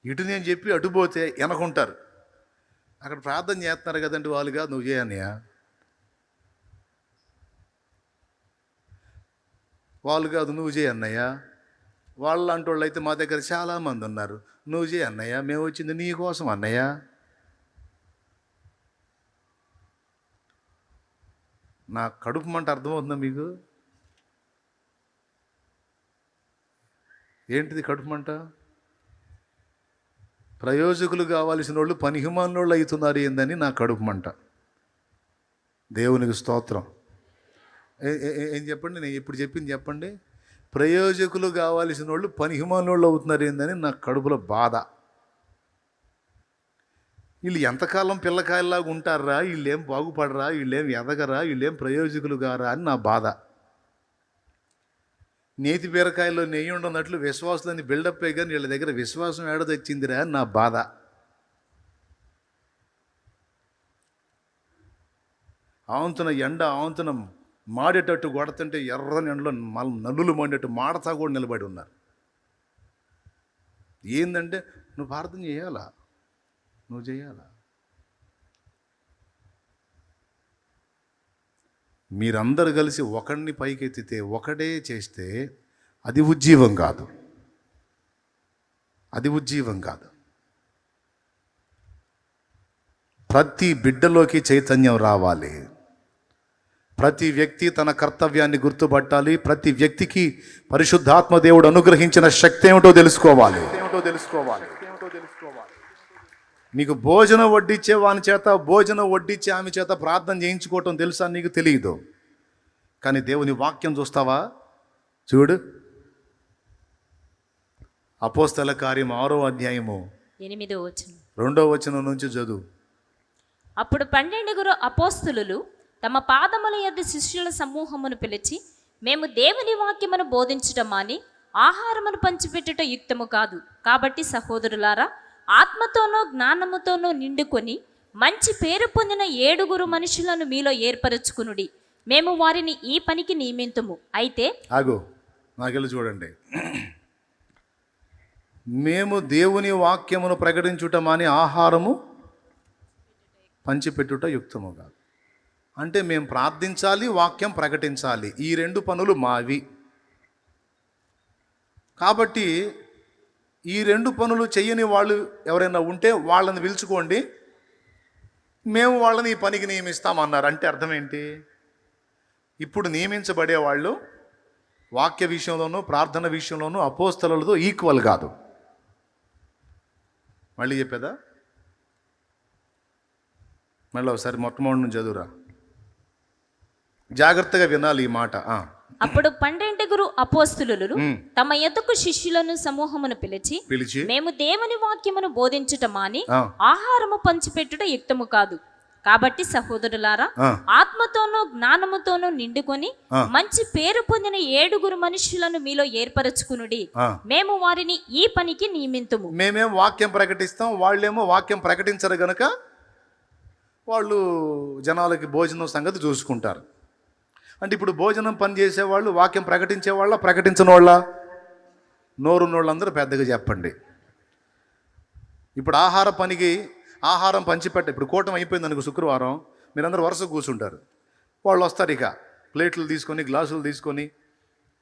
ఇటు నేను చెప్పి అటుపోతే వెనకుంటారు. అక్కడ ప్రార్థన చేస్తున్నారు కదండి వాళ్ళు, కాదు నువ్వు చేయన్నయ్యా, వాళ్ళు కాదు నువ్వు చేయన్నయ్యా, వాళ్ళు అంటోళ్ళు అయితే మా దగ్గర చాలామంది ఉన్నారు, నువ్వు చేయి అన్నయ్య, మేము వచ్చింది నీ కోసం అన్నయ్య. నా కడుపు మంట అర్థమవుతుందా మీకు? ఏంటిది కడుపు మంట? ప్రయోజకులు కావాల్సిన వాళ్ళు పనిహిమానోళ్ళు అవుతున్నారు ఏందని నా కడుపు మంట. దేవునికి స్తోత్రం. ఏం చెప్పండి, నేను ఇప్పుడు చెప్పింది చెప్పండి. ప్రయోజకులు కావాల్సిన వాళ్ళు పనిహిమానోళ్ళు అవుతున్నారు ఏందని నా కడుపులో బాధ. వీళ్ళు ఎంతకాలం పిల్లకాయల్లాగా ఉంటారా? వీళ్ళేం బాగుపడరా? వీళ్ళేం ఎదగరా? వీళ్ళేం ప్రయోజకులు గారా అని నా బాధ. నేతి బీరకాయలో నెయ్యి ఉండనట్లు విశ్వాసులని బిల్డప్ కానీ వీళ్ళ దగ్గర విశ్వాసం ఏడ తెచ్చిందిరా అని నా బాధ. ఆవంతున ఎండ ఆవంతున మాడేటట్టు కొడుతుంటే ఎర్రని ఎండలో నల్లులు మండేట్టు మాడతా కూడా నిలబడి ఉన్నారు. ఏందంటే నువ్వు ప్రార్థన చేయాలా, నువ్వు చేయాలా. మీరందరూ కలిసి ఒకడిని పైకెత్తితే, ఒకడే చేస్తే అది ఉజ్జీవం కాదు, అది ఉజ్జీవం కాదు. ప్రతి బిడ్డలోకి చైతన్యం రావాలి. ప్రతి వ్యక్తి తన కర్తవ్యాన్ని గుర్తుపట్టాలి. ప్రతి వ్యక్తికి పరిశుద్ధాత్మ దేవుడు అనుగ్రహించిన శక్తి ఏమిటో తెలుసుకోవాలి. నీకు భోజనం వడ్డించే వాని చేత, భోజనం వడ్డించే ఆమె చేత ప్రార్థన చేయించుకోవటం తెలుసా? నీకు తెలియదు. కానీ దేవుని వాక్యం చూస్తావా? చూడు, అపోస్తల కార్యం 6వ అధ్యాయము 8వ వచనం 2వ వచనం నుంచి చదువు. అప్పుడు 12 అపోస్తలులు తమ పాదముల యొద్ద శిష్యుల సమూహమును పిలిచి, మేము దేవుని వాక్యమును బోధించటం మాని ఆహారమును పంచిపెట్టుట యుక్తము కాదు. కాబట్టి సహోదరులారా, ఆత్మతోనూ జ్ఞానముతోనూ నిండుకొని మంచి పేరు పొందిన 7 మనుషులను మీలో ఏర్పరచుకునుడి. మేము వారిని ఈ పనికి నియమింతుము. అయితే ఆగు, నాకెళ్ళి చూడండి. మేము దేవుని వాక్యమును ప్రకటించుట మాని ఆహారము పంచిపెట్టుట యుక్తము కాదు. అంటే మేము ప్రార్థించాలి, వాక్యం ప్రకటించాలి, ఈ రెండు పనులు మావి. కాబట్టి ఈ రెండు పనులు చెయ్యని వాళ్ళు ఎవరైనా ఉంటే వాళ్ళని పిలుచుకోండి, మేము వాళ్ళని ఈ పనికి నియమిస్తామన్నారు. అంటే అర్థం ఏంటి? ఇప్పుడు నియమించబడే వాళ్ళు వాక్య విషయంలోనూ ప్రార్థన విషయంలోనూ అపోస్తలులతో ఈక్వల్ కాదు. మళ్ళీ చెప్పేదా? మళ్ళీ ఒకసారి మొట్టమొదటి నుంచి చదువురా, జాగ్రత్తగా వినాలి ఈ మాట. అప్పుడు 12 అపోస్తలులు తమ యొద్దకు శిష్యులను సమూహమును పిలిచి మేము దేవుని వాక్యమును బోధించుట మాని ఆహారము పంచిపెట్టుట యుక్తము కాదు. కాబట్టి సహోదరులారా, ఆత్మతోనూ జ్ఞానముతోనూ నిండుకొని మంచి పేరు పొందిన 7 మనుషులను మీలో ఏర్పరచుకునుడి. మేము వారిని ఈ పనికి నియమింతుము. మేమేం వాక్యం ప్రకటిస్తాం, వాళ్ళేమో వాక్యం ప్రకటించరు గనక వాళ్ళు జనాలకి భోజనం సంగతి చూసుకుంటారు. అంటే ఇప్పుడు భోజనం పని చేసేవాళ్ళు వాక్యం ప్రకటించేవాళ్ళ, ప్రకటించిన వాళ్ళ? నోరున్నోళ్ళందరూ పెద్దగా చెప్పండి. ఇప్పుడు ఆహార పనికి ఆహారం పంచిపెట్ట, ఇప్పుడు కూటమి అయిపోయింది అనుకో, శుక్రవారం మీరందరూ వరుస కూర్చుంటారు. వాళ్ళు వస్తారు, ఇక ప్లేట్లు తీసుకొని గ్లాసులు తీసుకొని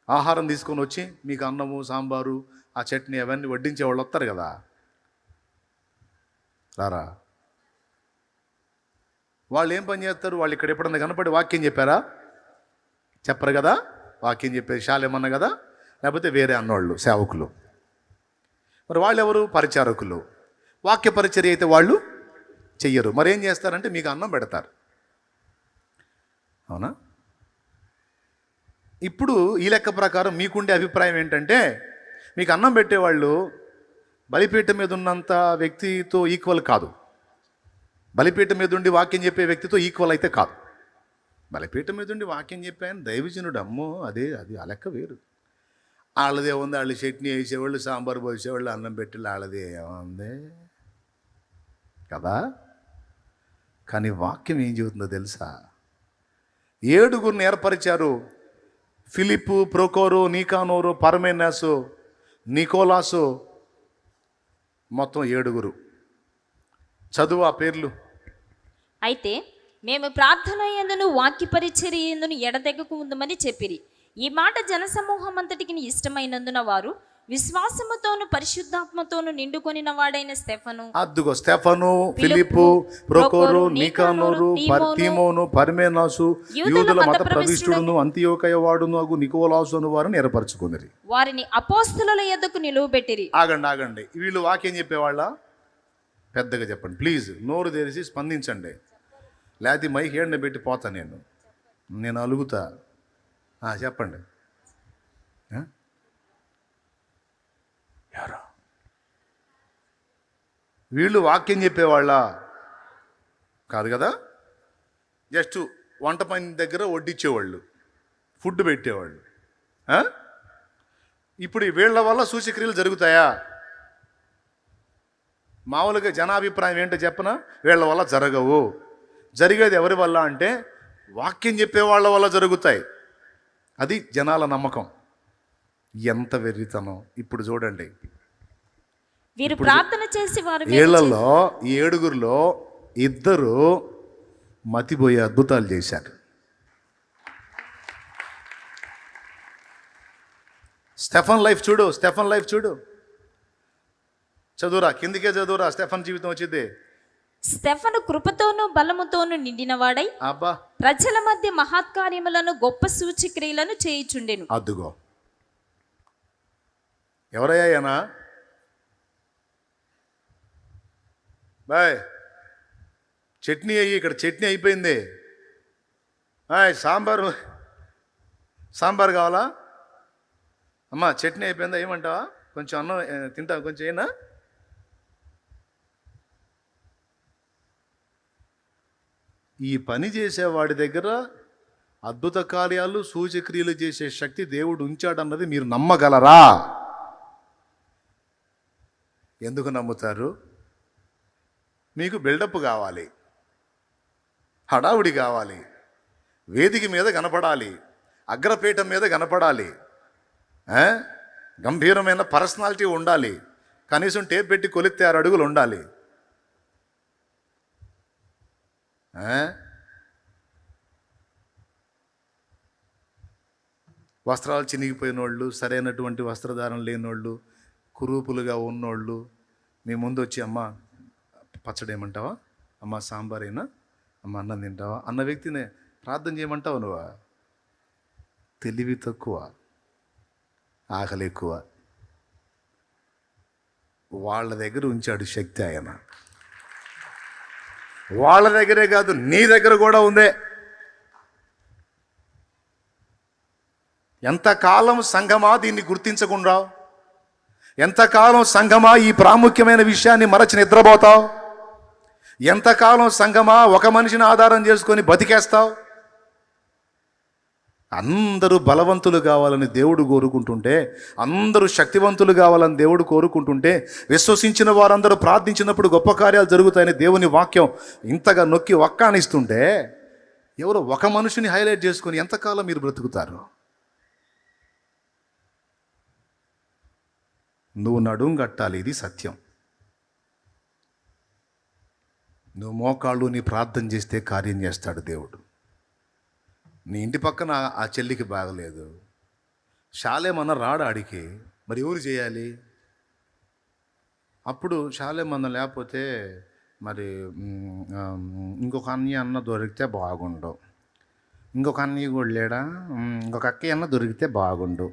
ఆహారం తీసుకొని వచ్చి మీకు అన్నము సాంబారు ఆ చట్నీ అవన్నీ వడ్డించే వాళ్ళు వస్తారు కదా. రారా, వాళ్ళు ఏం పని చేస్తారు? వాళ్ళు ఇక్కడ ఎప్పుడన్నా కనపడి వాక్యం చెప్పారా? చెప్పరు కదా. వాక్యం చెప్పేది శాలేమన్నా కదా, లేకపోతే వేరే అన్నోళ్ళు సేవకులు. మరి వాళ్ళు ఎవరు? పరిచారకులు. వాక్య పరిచర్య అయితే వాళ్ళు చెయ్యరు. మరి ఏం చేస్తారంటే మీకు అన్నం పెడతారు. అవునా? ఇప్పుడు ఈ లెక్క ప్రకారం మీకుండే అభిప్రాయం ఏంటంటే, మీకు అన్నం పెట్టేవాళ్ళు బలిపీఠం మీద ఉన్నంత వ్యక్తితో ఈక్వల్ కాదు, బలిపీఠం మీద ఉండి వాక్యం చెప్పే వ్యక్తితో ఈక్వల్ అయితే కాదు. బలిపీఠం మీద ఉండి వాక్యం చెప్పాయని దైవజనుడు, అమ్మో అది ఆ లెక్క వేరు. వాళ్ళదే ఉంది, వాళ్ళు చట్నీ వేసేవాళ్ళు, సాంబార్ పోసేవాళ్ళు, అన్నం పెట్టి వాళ్ళదే ఏముంది కదా. కానీ వాక్యం ఏం చెబుతుందో తెలుసా? 7 ఏర్పరిచారు. ఫిలిప్పు, ప్రొకోరు, నీకానోరు, పరమేనాసు, నికోలాసు, మొత్తం 7. చదువు ఆ పేర్లు. అయితే మేము ప్రార్థన యందును వాక్య పరిచర్య యందును ఎడతెగక ఉందమని చెప్పిరి. ఈ మాట జనసమూహం అంతటికి ఇష్టమైనందున వారు విశ్వాసముతోను పరిశుద్ధాత్మతోను నిండుకొనిన వాడైన స్టెఫను, అద్దుగో స్టెఫను, ఫిలిప్పు, ప్రొకోరు, నీకానోరు, తీమోను, పర్మేనాసు, యూదుల మత ప్రవిష్టుడును అంతియోకయ వాడును అగు నికోలాసు అను వారిని ఏర్పరచుకున్నది. వారిని అపోస్తలుల యొద్దకు నిలువబెట్టిరి. ఆగండి, వీళ్ళు వాక్యం చెప్పేవాళ్ళ? పెద్దగా చెప్పండి ప్లీజ్, నోరు తెరిచి స్పందించండి, లేకపోతే మైక్ ఏడ్ని పెట్టి పోతా నేను అలుగుతా. చెప్పండి. ఎవరు వీళ్ళు? వాక్యం చెప్పేవాళ్ళ కాదు కదా. జస్ట్ వంట పని దగ్గర వడ్డించేవాళ్ళు, ఫుడ్ పెట్టేవాళ్ళు. ఇప్పుడు వీళ్ళ వల్ల సూచక్రియలు జరుగుతాయా? మామూలుగా జనాభిప్రాయం ఏంటో చెప్పనా? వీళ్ళ వల్ల జరగవు. జరిగేది ఎవరి వల్ల అంటే వాక్యం చెప్పేవాళ్ళ వల్ల జరుగుతాయి. అది జనాల నమ్మకం. ఎంత వెర్రితనం! ఇప్పుడు చూడండి, వీరు ప్రార్థన చేసి వారు వీళ్ళలో 7 2 మతిపోయే అద్భుతాలు చేశారు. స్టెఫన్ లైఫ్ చూడు, చదువురా, కిందికే చదువురా. స్టెఫన్ జీవితం వచ్చింది. స్టెఫను కృపతోను బలముతోను నిండినవాడై ప్రజల మధ్య మహత్కార్యములను గొప్ప సూచక్రియలను చేయుచుండెను. అద్దుగో, ఎవరయ్యానా బాయ్? చట్నీ అయ్యి, ఇక్కడ చట్నీ అయిపోయింది. సాంబార్ కావాలా అమ్మా? చట్నీ అయిపోయిందా? ఏమంటావా? కొంచెం అన్నం తింటా, కొంచెం అయినా. ఈ పని చేసేవాడి దగ్గర అద్భుత కార్యాలు సూచక్రియలు చేసే శక్తి దేవుడు ఉంచాడన్నది మీరు నమ్మగలరా? ఎందుకు నమ్ముతారు? మీకు బిల్డప్ కావాలి, హడావుడి కావాలి, వేదిక మీద కనపడాలి, అగ్రపీఠం మీద కనపడాలి. ఆ? గంభీరమైన పర్సనాలిటీ ఉండాలి. కనీసం టేప్ పెట్టి కొలిస్తే 6 అడుగులు ఉండాలి. ఆ? వస్త్రాలు చినిగిపోయిన వాళ్ళు, సరైనటువంటి వస్త్రధారణ లేనోళ్ళు, కురూపులుగా ఉన్నోళ్ళు మీ ముందు వచ్చి అమ్మ పచ్చడి ఏమంటావా, అమ్మ సాంబారేనా, అమ్మ అన్నం తింటావా అన్న వ్యక్తిని ప్రార్థన చేయమంటావు నువ్వా? తెలివి తక్కువ, ఆకలి ఎక్కువ. వాళ్ళ దగ్గర ఉంచాడు శక్తి ఆయన. వాళ్ళ దగ్గరే కాదు, నీ దగ్గర కూడా ఉందే. ఎంతకాలం సంఘమా దీన్ని గుర్తించకుండా, ఎంతకాలం సంఘమా ఈ ప్రాముఖ్యమైన విషయాన్ని మరచి నిద్రపోతావు? ఎంతకాలం సంఘమా ఒక మనిషిని ఆధారం చేసుకొని బతికేస్తావు? అందరూ బలవంతులు కావాలని దేవుడు కోరుకుంటుంటే, అందరూ శక్తివంతులు కావాలని దేవుడు కోరుకుంటుంటే, విశ్వసించిన వారందరూ ప్రార్థించినప్పుడు గొప్ప కార్యాలు జరుగుతాయని దేవుని వాక్యం ఇంతగా నొక్కి వక్కానిస్తుంటే, ఎవరో ఒక మనిషిని హైలైట్ చేసుకొని ఎంతకాలం మీరు బ్రతుకుతారు? నువ్వు నడుం కట్టాలి, ఇది సత్యం. నువ్వు మోకాళ్ళు నీ ప్రార్థన చేస్తే కార్యం చేస్తాడు దేవుడు. నీ ఇంటి పక్కన ఆ చెల్లికి బాగలేదు, శాలేమన్న రాడు ఆడికి, మరి ఎవరు చేయాలి? అప్పుడు శాలేమన్న లేకపోతే మరి ఇంకొక అన్నయ్య అన్న దొరికితే బాగుండు, ఇంకొక అన్నయ్య కూడా లేడా, ఇంకొక అక్కయ్య అన్న దొరికితే బాగుండు,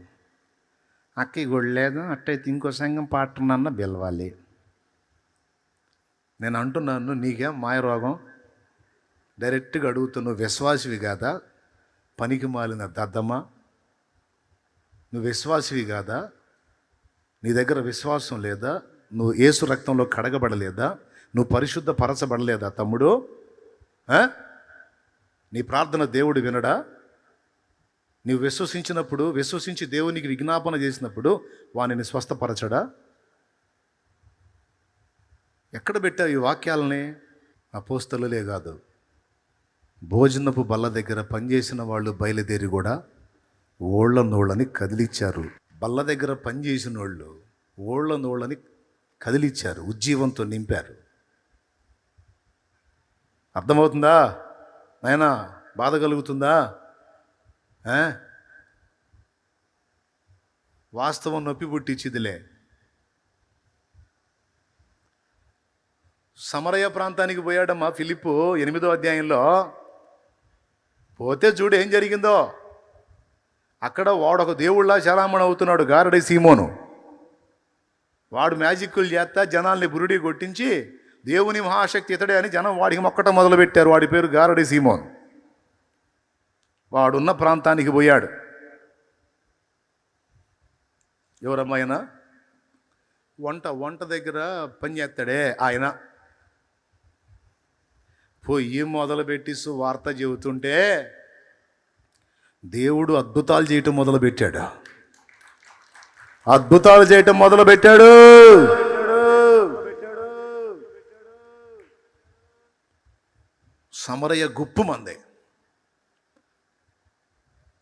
అక్కయ్య కూడా లేదు, అట్టయితే ఇంకో సంఘం పాటనన్న పిలవాలి. నేను అంటున్నాను, నీకేం మాయ రోగం? డైరెక్ట్గా అడుగుతూ, నువ్వు విశ్వాసివి కాదా? పనికి మాలిన దద్దమ్మ, నువ్వు విశ్వాసివి కాదా? నీ దగ్గర విశ్వాసం లేదా? నువ్వు యేసు రక్తంలో కడగబడలేదా? నువ్వు పరిశుద్ధ పరచబడలేదా తమ్ముడు? నీ ప్రార్థన దేవుడు వినడా? నీవు విశ్వసించినప్పుడు, విశ్వసించి దేవునికి విజ్ఞాపన చేసినప్పుడు వానిని స్వస్థపరచడా? ఎక్కడ పెట్టావు ఈ వాక్యాలని? అపోస్తలులే కాదు, భోజనపు బల్ల దగ్గర పనిచేసిన వాళ్ళు బయలుదేరి కూడా ఓళ్ళ నోళ్ళని కదిలిచ్చారు. బల్ల దగ్గర పనిచేసిన వాళ్ళు ఓళ్ళ నోళ్ళని కదిలిచ్చారు, ఉజ్జీవంతో నింపారు. అర్థమవుతుందా నాయనా? బాధ కలుగుతుందా? వాస్తవం నొప్పి పుట్టించిదిలే. సమరయ ప్రాంతానికి పోయాడమ్మా ఫిలిప్పు 8వ అధ్యాయంలో. పోతే చూడు ఏం జరిగిందో. అక్కడ వాడొక దేవుళ్ళ చలామణి అవుతున్నాడు, గారడి సీమోను. వాడు మ్యాజిక్కులు చేస్తా జనాల్ని బురుడి కొట్టించి దేవుని మహాశక్తి ఇతడే అని జనం వాడికి మొక్కటం మొదలుపెట్టారు. వాడి పేరు గారడి సీమోను. వాడున్న ప్రాంతానికి పోయాడు. ఎవరమ్మాయన? వంట దగ్గర పని చేస్తాడే ఆయన. పోయి మొదలుపెట్టి వార్త చెబుతుంటే దేవుడు అద్భుతాలు చేయటం మొదలుపెట్టాడు. అద్భుతాలు చేయటం మొదలుపెట్టాడు. సమరయ గుప్పు మందే.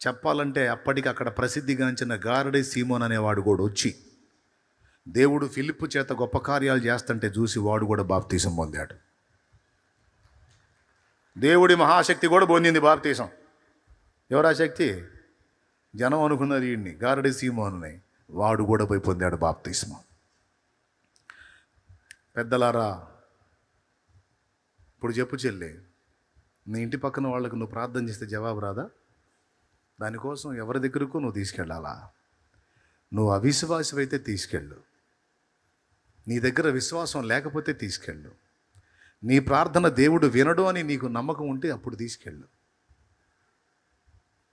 చెప్పాలంటే అప్పటికి అక్కడ ప్రసిద్ధిగాంచిన గారడి సీమోన్ అనేవాడు కూడా వచ్చి దేవుడు ఫిలిప్పు చేత గొప్ప కార్యాలు చేస్తుంటే చూసి వాడు కూడా బాప్తీసం పొందాడు. దేవుడి మహాశక్తి కూడా పొందింది బాప్తీసం. ఎవరా శక్తి? జనం అనుకున్నారు వీడిని గారడి సీమోన్ని. వాడు కూడా పోయి పొందాడు బాప్తీసం. పెద్దలారా, ఇప్పుడు చెప్పు చెల్లి, నీ ఇంటి పక్కన వాళ్ళకు నువ్వు ప్రార్థన చేస్తే జవాబు రాదా? దానికోసం ఎవరి దగ్గరకు నువ్వు తీసుకెళ్ళాలా? నువ్వు అవిశ్వాసమైతే తీసుకెళ్ళు, నీ దగ్గర విశ్వాసం లేకపోతే తీసుకెళ్ళు. నీ ప్రార్థన దేవుడు వినడు అని నీకు నమ్మకం ఉంటే అప్పుడు తీసుకెళ్ళు.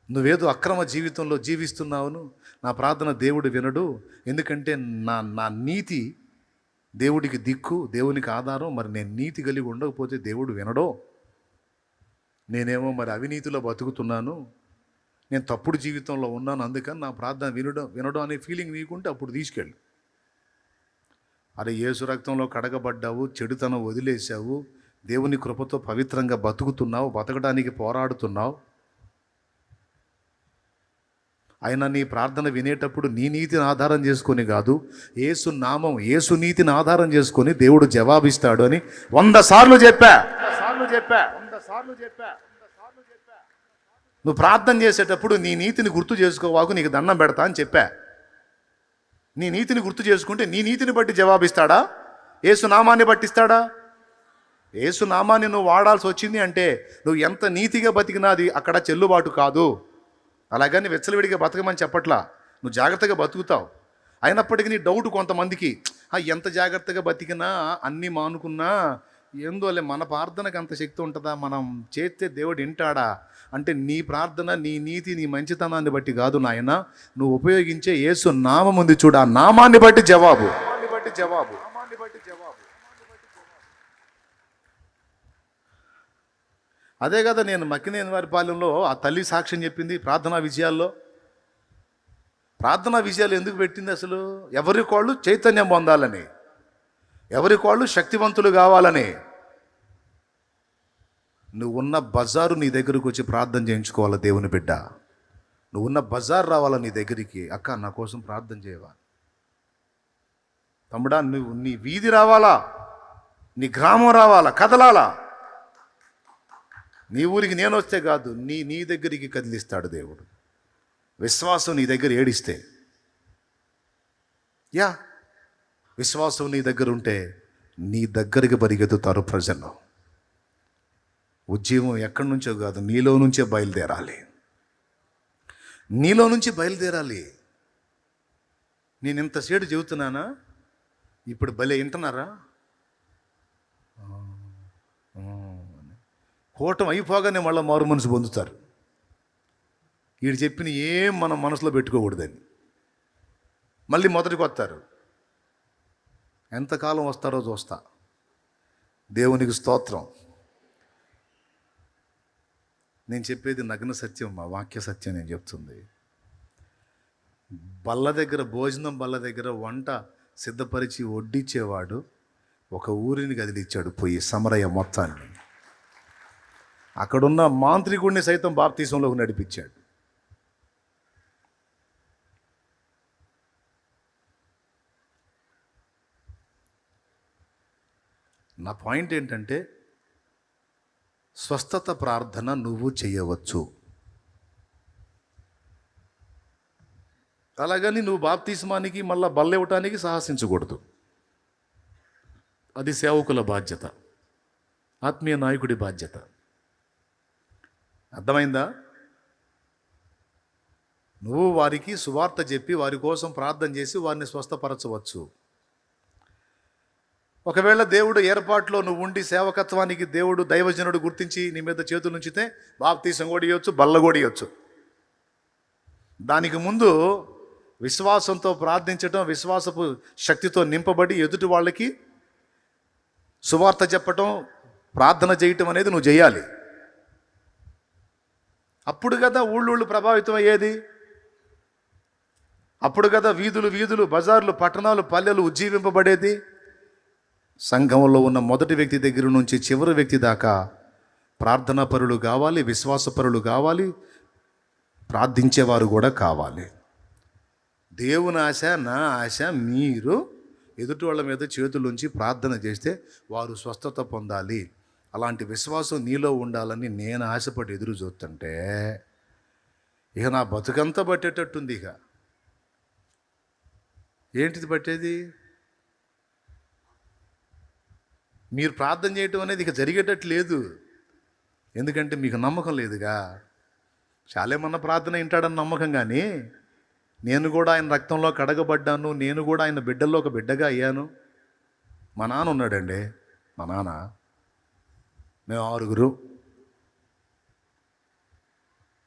నువ్వేదో అక్రమ జీవితంలో జీవిస్తున్నావును, నా ప్రార్థన దేవుడు వినడు, ఎందుకంటే నా నీతి దేవుడికి దిక్కు, దేవునికి ఆధారం, మరి నేను నీతి కలిగి ఉండకపోతే దేవుడు వినడో, నేనేమో మరి అవినీతిలో బతుకుతున్నాను, నేను తప్పుడు జీవితంలో ఉన్నాను, అందుకని నా ప్రార్థన వినడం అనే ఫీలింగ్ నీకుంటే అప్పుడు తీసుకెళ్ళు. అరే, యేసు రక్తంలో కడగబడ్డావు, చెడుతనం వదిలేసావు, దేవుని కృపతో పవిత్రంగా బతుకుతున్నావు, బతకడానికి పోరాడుతున్నావు. ఆయన నీ ప్రార్థన వినేటప్పుడు నీ నీతిని ఆధారం చేసుకొని కాదు, యేసు నామం, యేసు నీతిని ఆధారం చేసుకొని దేవుడు జవాబిస్తాడు అని 100 సార్లు చెప్పా. నువ్వు ప్రార్థన చేసేటప్పుడు నీ నీతిని గుర్తు చేసుకోవాకు, నీకు దండం పెడతా అని చెప్పా. నీ నీతిని గుర్తు చేసుకుంటే నీ నీతిని బట్టి జవాబిస్తాడా? యేసు నామాన్ని బట్టిస్తాడా? యేసు నామాన్ని నువ్వు వాడాల్సి వచ్చింది అంటే నువ్వు ఎంత నీతిగా బతికినా అది అక్కడ చెల్లుబాటు కాదు. అలాగని వెచ్చలవిడిగా బతకమని చెప్పట్లా, నువ్వు జాగ్రత్తగా బతుకుతావు. అయినప్పటికీ నీ డౌట్ కొంతమందికి, ఎంత జాగ్రత్తగా బతికినా అన్నీ మానుకున్నా ఏందోలే మన ప్రార్థనకు అంత శక్తి ఉంటుందా, మనం చేస్తే దేవుడు వింటాడా అంటే నీ ప్రార్థన, నీ నీతి, నీ మంచితనాన్ని బట్టి కాదు నాయన, నువ్వు ఉపయోగించే యేసు నామం ఉంది చూడు, ఆ నామాన్ని బట్టి జవాబు. అదే కదా నేను మక్కినేని వారి పాలెంలో ఆ తల్లి సాక్ష్యం చెప్పింది. ప్రార్థనా విజయాల్లో ప్రార్థనా విజయాలు ఎందుకు పెట్టింది? అసలు ఎవరికోళ్ళు చైతన్యం పొందాలని, ఎవరికోళ్ళు శక్తివంతులు కావాలని. నువ్వున్న బజారు నీ దగ్గరకు వచ్చి ప్రార్థన చేయించుకోవాలా దేవుని బిడ్డ. నువ్వున్న బజార్ రావాలా నీ దగ్గరికి, అక్క నా కోసం ప్రార్థన చేయవా, తమ్ముడా నువ్వు నీ వీధి రావాలా, నీ గ్రామం రావాలా, కదలాలా. నీ ఊరికి నేను వస్తే కాదు, నీ దగ్గరికి కదిలిస్తాడు దేవుడు. విశ్వాసం నీ దగ్గర ఏడిస్తే, విశ్వాసం నీ దగ్గర ఉంటే నీ దగ్గరికి పరిగెత్తుతారు ప్రజలు. ఉద్యమం ఎక్కడి నుంచో కాదు, నీలో నుంచే బయలుదేరాలి, నీలో నుంచి బయలుదేరాలి. నేను ఇంతసేపు చెబుతున్నానా, ఇప్పుడు భలే వింటున్నారా? కూటం అయిపోగానే మళ్ళీ మారు మనసు పొందుతారు. వీడు చెప్పిన ఏం మనం మనసులో పెట్టుకోకూడదని మళ్ళీ మొదటికి వస్తారు. ఎంతకాలం వస్తారో చూస్తా. దేవునికి స్తోత్రం. నేను చెప్పేది నగ్న సత్యం, మా వాక్య సత్యం నేను చెప్తుంది. బల్ల దగ్గర, భోజనం బల్ల దగ్గర వంట సిద్ధపరిచి వడ్డించేవాడు ఒక ఊరిని కదిలిచ్చాడు పోయి, సమరయ మొత్తాన్ని. అక్కడున్న మాంత్రికుడిని సైతం బాప్తీసంలోకి నడిపించాడు. నా పాయింట్ ఏంటంటే, స్వస్థత ప్రార్థన నువ్వు చేయవచ్చు. అలాగని నువ్వు బాప్తిస్మానికి మళ్ళా బల్లెవటానికి సాహసించకూడదు. అది సేవకుల బాధ్యత, ఆత్మీయ నాయకుడి బాధ్యత. అర్థమైందా? నువ్వు వారికి సువార్త చెప్పి వారి కోసం ప్రార్థన చేసి వారిని స్వస్థపరచవచ్చు. ఒకవేళ దేవుడు ఏర్పాట్లో నువ్వు ఉండి సేవకత్వానికి దేవుడు దైవజనుడు గుర్తించి నీ మీద చేతులు ఉంచితే బాప్తీసం కూడా ఇవ్వచ్చు, బల్ల కూడా ఇవ్వచ్చు. దానికి ముందు విశ్వాసంతో ప్రార్థించటం, విశ్వాసపు శక్తితో నింపబడి ఎదుటి వాళ్ళకి సువార్త చెప్పటం, ప్రార్థన చేయటం అనేది నువ్వు చేయాలి. అప్పుడు కదా ఊళ్ళూళ్ళు ప్రభావితం అయ్యేది. అప్పుడు కదా వీధులు, బజార్లు, పట్టణాలు, పల్లెలు ఉజ్జీవింపబడేది. సంఘంలో ఉన్న మొదటి వ్యక్తి దగ్గర నుంచి చివరి వ్యక్తి దాకా ప్రార్థనా పరులు కావాలి, విశ్వాసపరులు కావాలి, ప్రార్థించేవారు కూడా కావాలి. దేవుని ఆశ, నా ఆశ, మీరు ఎదుటి వాళ్ళ మీద చేతులుంచి ప్రార్థన చేస్తే వారు స్వస్థత పొందాలి. అలాంటి విశ్వాసం నీలో ఉండాలని నేను ఆశపడి ఎదురు చూస్తుంటే ఇక నా బతుకంతా పట్టేటట్టుంది. ఇక ఏంటిది పట్టేది? మీరు ప్రార్థన చేయటం అనేది ఇక జరిగేటట్టు లేదు. ఎందుకంటే మీకు నమ్మకం లేదుగా. చాలేమన్నా ప్రార్థన వింటాడని నమ్మకం, కానీ నేను కూడా ఆయన రక్తంలో కడగబడ్డాను, నేను కూడా ఆయన బిడ్డల్లో ఒక బిడ్డగా అయ్యాను. మా నాన్న ఉన్నాడండి, మా నాన్న, మేము 6.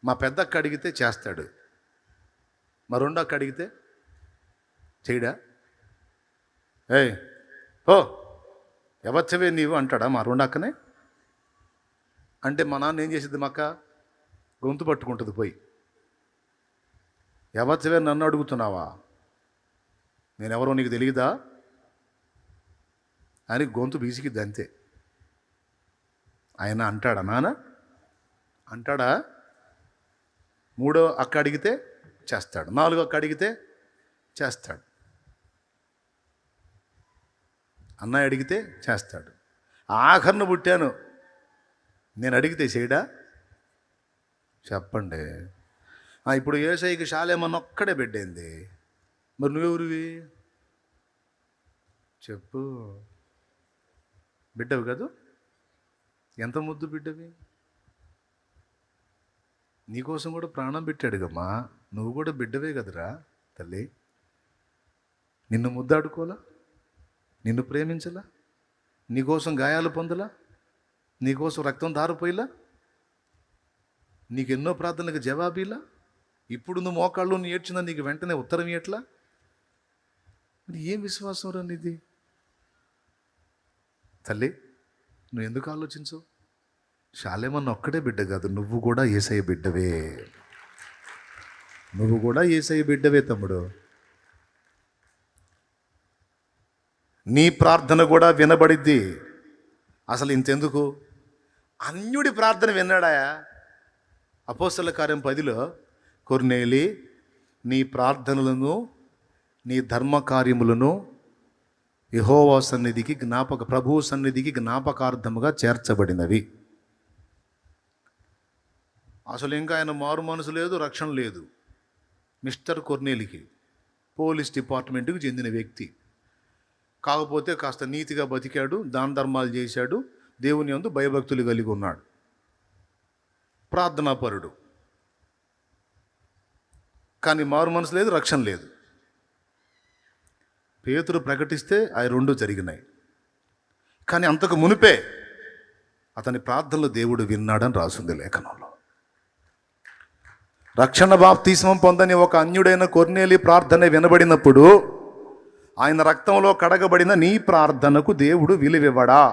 మా పెద్ద అక్క అడిగితే చేస్తాడు, మా రెండో అక్క అడిగితే చేయడా? ఏయ్ ఓ ఎవచ్చవే నీవు అంటాడా మా రెండో అక్కనే? అంటే మా నాన్న ఏం చేసిద్ది? మా అక్క గొంతు పట్టుకుంటుంది పోయి, ఎవచ్చవే నన్ను అడుగుతున్నావా, నేనెవరో నీకు తెలియదా అని గొంతు బీసికిద్ది అంతే. ఆయన అంటాడా? నాన్న అంటాడా? మూడో అక్క అడిగితే చేస్తాడు. 4 అడిగితే చేస్తాడు. అన్నయ్య అడిగితే చేస్తాడు. ఆఖరణ పుట్టాను నేను అడిగితే చేయడా? చెప్పండి. ఇప్పుడు యేసయ్యకి షాలేమన్న ఒక్కడే బిడ్డైంది, మరి నువ్వెవరివి చెప్పు? బిడ్డవి కాదు, ఎంత ముద్దు బిడ్డవి. నీకోసం కూడా ప్రాణం పెట్టాడుగమ్మా, నువ్వు కూడా బిడ్డవే కదరా తల్లి. నిన్ను ముద్దాడుకోలా, నిన్ను ప్రేమించలా, నీకోసం గాయాలు పొందలా, నీకోసం రక్తం దారిపోయిలా, నీకెన్నో ప్రార్థనలకు జవాబీలా. ఇప్పుడు నువ్వు మోకాళ్ళు నువ్వు ఏడ్చినా నీకు వెంటనే ఉత్తరం ఎట్లా? మరి ఏం విశ్వాసం రా నీది? తల్లి నువ్వు ఎందుకు ఆలోచించు? షాలేమన్న ఒక్కడే బిడ్డ కాదు, నువ్వు కూడా యేసయ్య బిడ్డవే. నువ్వు కూడా యేసయ్య బిడ్డవే తమ్ముడు. నీ ప్రార్థన కూడా వినబడిద్ది. అసలు ఇంతెందుకు, అన్యుడి ప్రార్థన విన్నాడాయా? అపోస్తల కార్యం 10లో కొర్నేలి నీ ప్రార్థనలను నీ ధర్మకార్యములను యెహోవా సన్నిధికి ప్రభువు సన్నిధికి జ్ఞాపకార్థముగా చేర్చబడినవి. అసలు ఇంకా ఆయన మారు మనసు లేదు, రక్షణ లేదు. మిస్టర్ కొర్నేలికి పోలీస్ డిపార్ట్మెంట్కి చెందిన వ్యక్తి, కాకపోతే కాస్త నీతిగా బతికాడు, దాన ధర్మాలు చేశాడు, దేవుని యందు భయభక్తులు కలిగి ఉన్నాడు, ప్రార్థనాపరుడు. కానీ మారు మనసు లేదు, రక్షణ లేదు. పేతురు ప్రకటిస్తే అవి 2 జరిగినాయి. కానీ అంతకు మునిపే అతని ప్రార్థనలు దేవుడు విన్నాడని రాసింది లేఖనంలో. రక్షణ బాప్తిస్మం పొందని ఒక అన్యుడైన కొర్నేలి ప్రార్థన వినబడినప్పుడు ఆయన రక్తంలో కడగబడిన నీ ప్రార్థనకు దేవుడు విలువివ్వడా?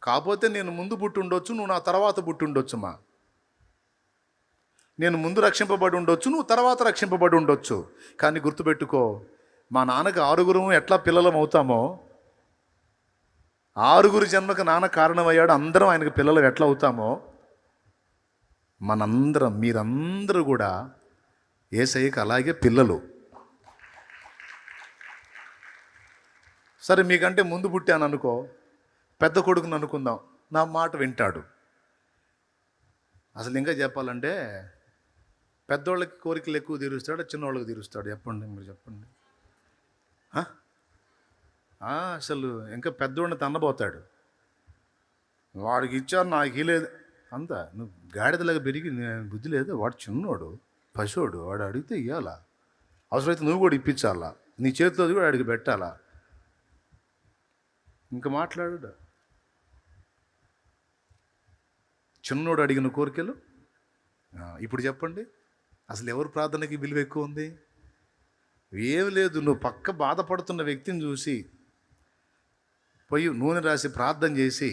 కాకపోతే నేను ముందు పుట్టి ఉండొచ్చు, నువ్వు నా తర్వాత పుట్టి ఉండొచ్చుమా. నేను ముందు రక్షింపబడి ఉండొచ్చు, నువ్వు తర్వాత రక్షింపబడి ఉండొచ్చు. కానీ గుర్తుపెట్టుకో, మా నాన్నకి 6 ఎట్లా పిల్లలం అవుతామో, 6 జన్మకు నాన్న కారణమయ్యాడు, అందరం ఆయనకు పిల్లలు ఎట్లా అవుతామో, మనందరం మీరందరూ కూడా యేసయ్యకి అలాగే పిల్లలు. సరే మీకంటే ముందు పుట్టాను అనుకో, పెద్ద కొడుకుని అనుకుందాం, నా మాట వింటాడు. అసలు ఇంకా చెప్పాలంటే పెద్దోళ్ళకి కోరికలు ఎక్కువ తీరుస్తాడు, చిన్నోళ్ళకి తీరుస్తాడు. చెప్పండి, మీరు చెప్పండి. అసలు ఇంకా పెద్దోడిని తన్నబోతాడు. వాడికి ఇచ్చారు, నాకు ఇలేదు అంత. నువ్వు గాడిదలాగా పెరిగి బుద్ధి లేదు. వాడు చిన్నోడు, పశువుడు, వాడు అడిగితే ఇవ్వాలా, అవసరమైతే నువ్వు కూడా ఇప్పించాలా, నీ చేతిలో కూడా అడిగి పెట్టాలా. ఇంకా మాట్లాడు. చిన్నోడు అడిగిన కోరికలు. ఇప్పుడు చెప్పండి, అసలు ఎవరు ప్రార్థనకి విలువ ఎక్కువ ఉంది? ఏమి లేదు, నువ్వు పక్క బాధపడుతున్న వ్యక్తిని చూసి పోయి నూనె రాసి ప్రార్థన చేసి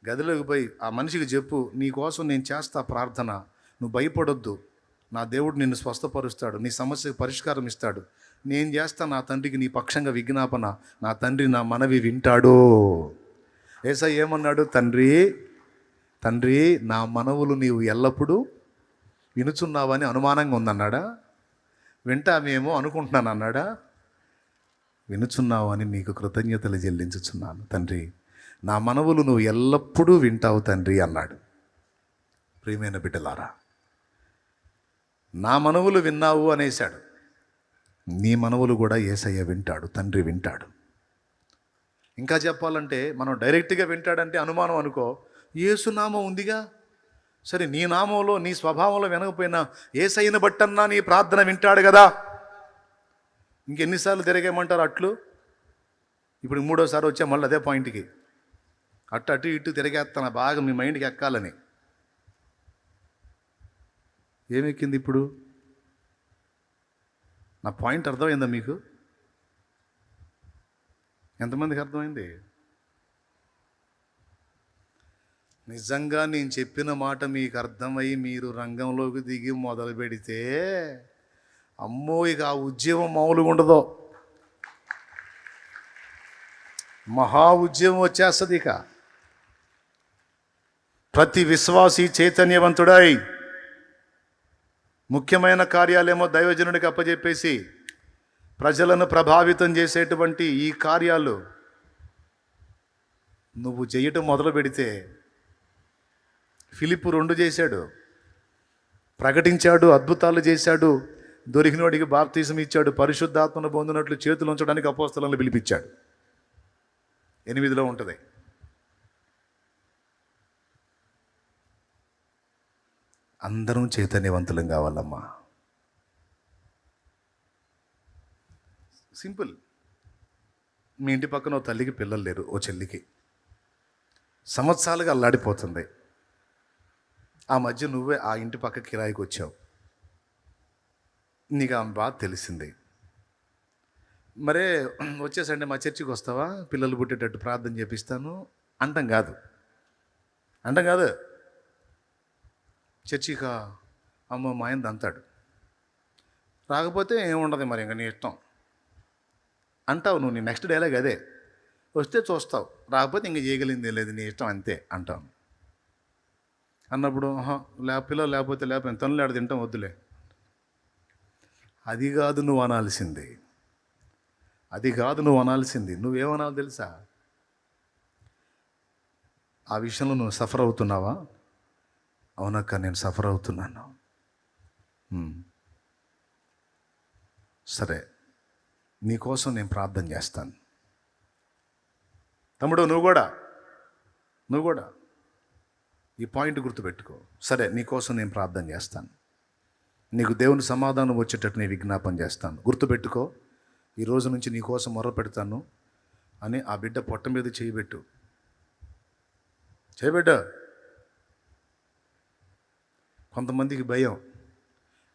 గదిలోకి పోయి ఆ మనిషికి చెప్పు, నీ కోసం నేను చేస్తా ప్రార్థన, నువ్వు భయపడొద్దు, నా దేవుడు నిన్ను స్వస్థపరుస్తాడు, నీ సమస్యకు పరిష్కారం ఇస్తాడు, నేను చేస్తా నా తండ్రికి నీ పక్షంగా విజ్ఞాపన, నా తండ్రి నా మనవి వింటాడు. యేసయ్య ఏమన్నాడు? తండ్రి నా మనవులు నీవు ఎల్లప్పుడూ వినుచున్నావని అనుమానంగా ఉందన్నాడా? వింటామేమో అనుకుంటున్నాను అన్నాడా? వినుచున్నావని నీకు కృతజ్ఞతలు చెల్లించుచున్నాను తండ్రి, నా మనవులు నువ్వు ఎల్లప్పుడూ వింటావు తండ్రి అన్నాడు. ప్రియమైన బిడ్డలారా, నా మనవులు విన్నావు అనేశాడు. నీ మనవులు కూడా యేసయ్య వింటాడు, తండ్రి వింటాడు. ఇంకా చెప్పాలంటే మనం డైరెక్ట్గా వింటాడంటే అనుమానం అనుకో, యేసు నామం ఉందిగా, సరే నీ నామంలో నీ స్వభావంలో వినకపోయినా యేసయ్యను బట్టన్నా నీ ప్రార్థన వింటాడు కదా. ఇంకెన్నిసార్లు తిరగేయమంటారు అట్లు? ఇప్పుడు 3వసారి వచ్చా మళ్ళీ అదే పాయింట్కి, అటు ఇటు తిరిగేస్తాను బాగా మీ మైండ్కి ఎక్కాలని. ఏమెక్కింది ఇప్పుడు? నా పాయింట్ అర్థమైందా మీకు? ఎంతమందికి అర్థమైంది? నిజంగా నేను చెప్పిన మాట మీకు అర్థమై మీరు రంగంలోకి దిగి మొదలు పెడితే అమ్మో, ఇక ఆ ఉద్యమం మామూలుగా ఉండదు, మహా ఉద్యమం వచ్చేస్తుంది. ఇక ప్రతి విశ్వాసి చైతన్యవంతుడై ముఖ్యమైన కార్యాలేమో దైవజనుడికి అప్పజెప్పేసి ప్రజలను ప్రభావితం చేసేటువంటి ఈ కార్యాలు నువ్వు చేయటం మొదలు పెడితే, ఫిలిప్పు 2 చేశాడు, ప్రకటించాడు, అద్భుతాలు చేశాడు, దొరికినోడికి బాప్తీసం ఇచ్చాడు, పరిశుద్ధాత్మను పొందినట్లు చేతులు ఉంచడానికి అపోస్తలులను పిలిపించాడు. 8లో ఉంటుంది. అందరం చైతన్యవంతులం కావాలమ్మా. సింపుల్. మీ ఇంటి పక్కన ఓ తల్లికి పిల్లలు లేరు, ఓ చెల్లికి సంవత్సరాలుగా అల్లాడిపోతుంది. ఆ మధ్య నువ్వే ఆ ఇంటి పక్క కిరాయికి వచ్చావు. నీకు ఆమె బాధ తెలిసింది. మరే వచ్చేసండి మా చర్చికి వస్తావా, పిల్లలు పుట్టేటట్టు ప్రార్థన చేపిస్తాను అంటాం కాదు. చర్చికా అమ్మ మా ఆయన అంతాడు, రాకపోతే ఏముండదు మరి ఇంకా నీ ఇష్టం అంటావు. నువ్వు నీ నెక్స్ట్ డైలాగ్ అదే. వస్తే చూస్తావు, రాకపోతే ఇంక చేయగలిగింది లేదు, నీ ఇష్టం అంతే అంటావు. అన్నప్పుడు పిల్లలు లేకపోతే తనులు ఆడ తింటాం వద్దులే. అది కాదు నువ్వు అనాల్సింది. నువ్వేమనాలి తెలుసా? ఆ విషయంలో నువ్వు సఫర్ అవుతున్నావా? అవునక్క నేను సఫర్ అవుతున్నాను. సరే, నీకోసం నేను ప్రార్థన చేస్తాను. తమ్ముడు నువ్వు కూడా ఈ పాయింట్ గుర్తుపెట్టుకో. సరే, నీకోసం నేను ప్రార్థన చేస్తాను, నీకు దేవుని సమాధానం వచ్చేటట్టు నేను విజ్ఞాపన చేస్తాను. గుర్తుపెట్టుకో, ఈ రోజు నుంచి నీకోసం మొర్ర పెడతాను అని ఆ బిడ్డ పొట్ట మీద చేయబెట్టు. కొంతమందికి భయం,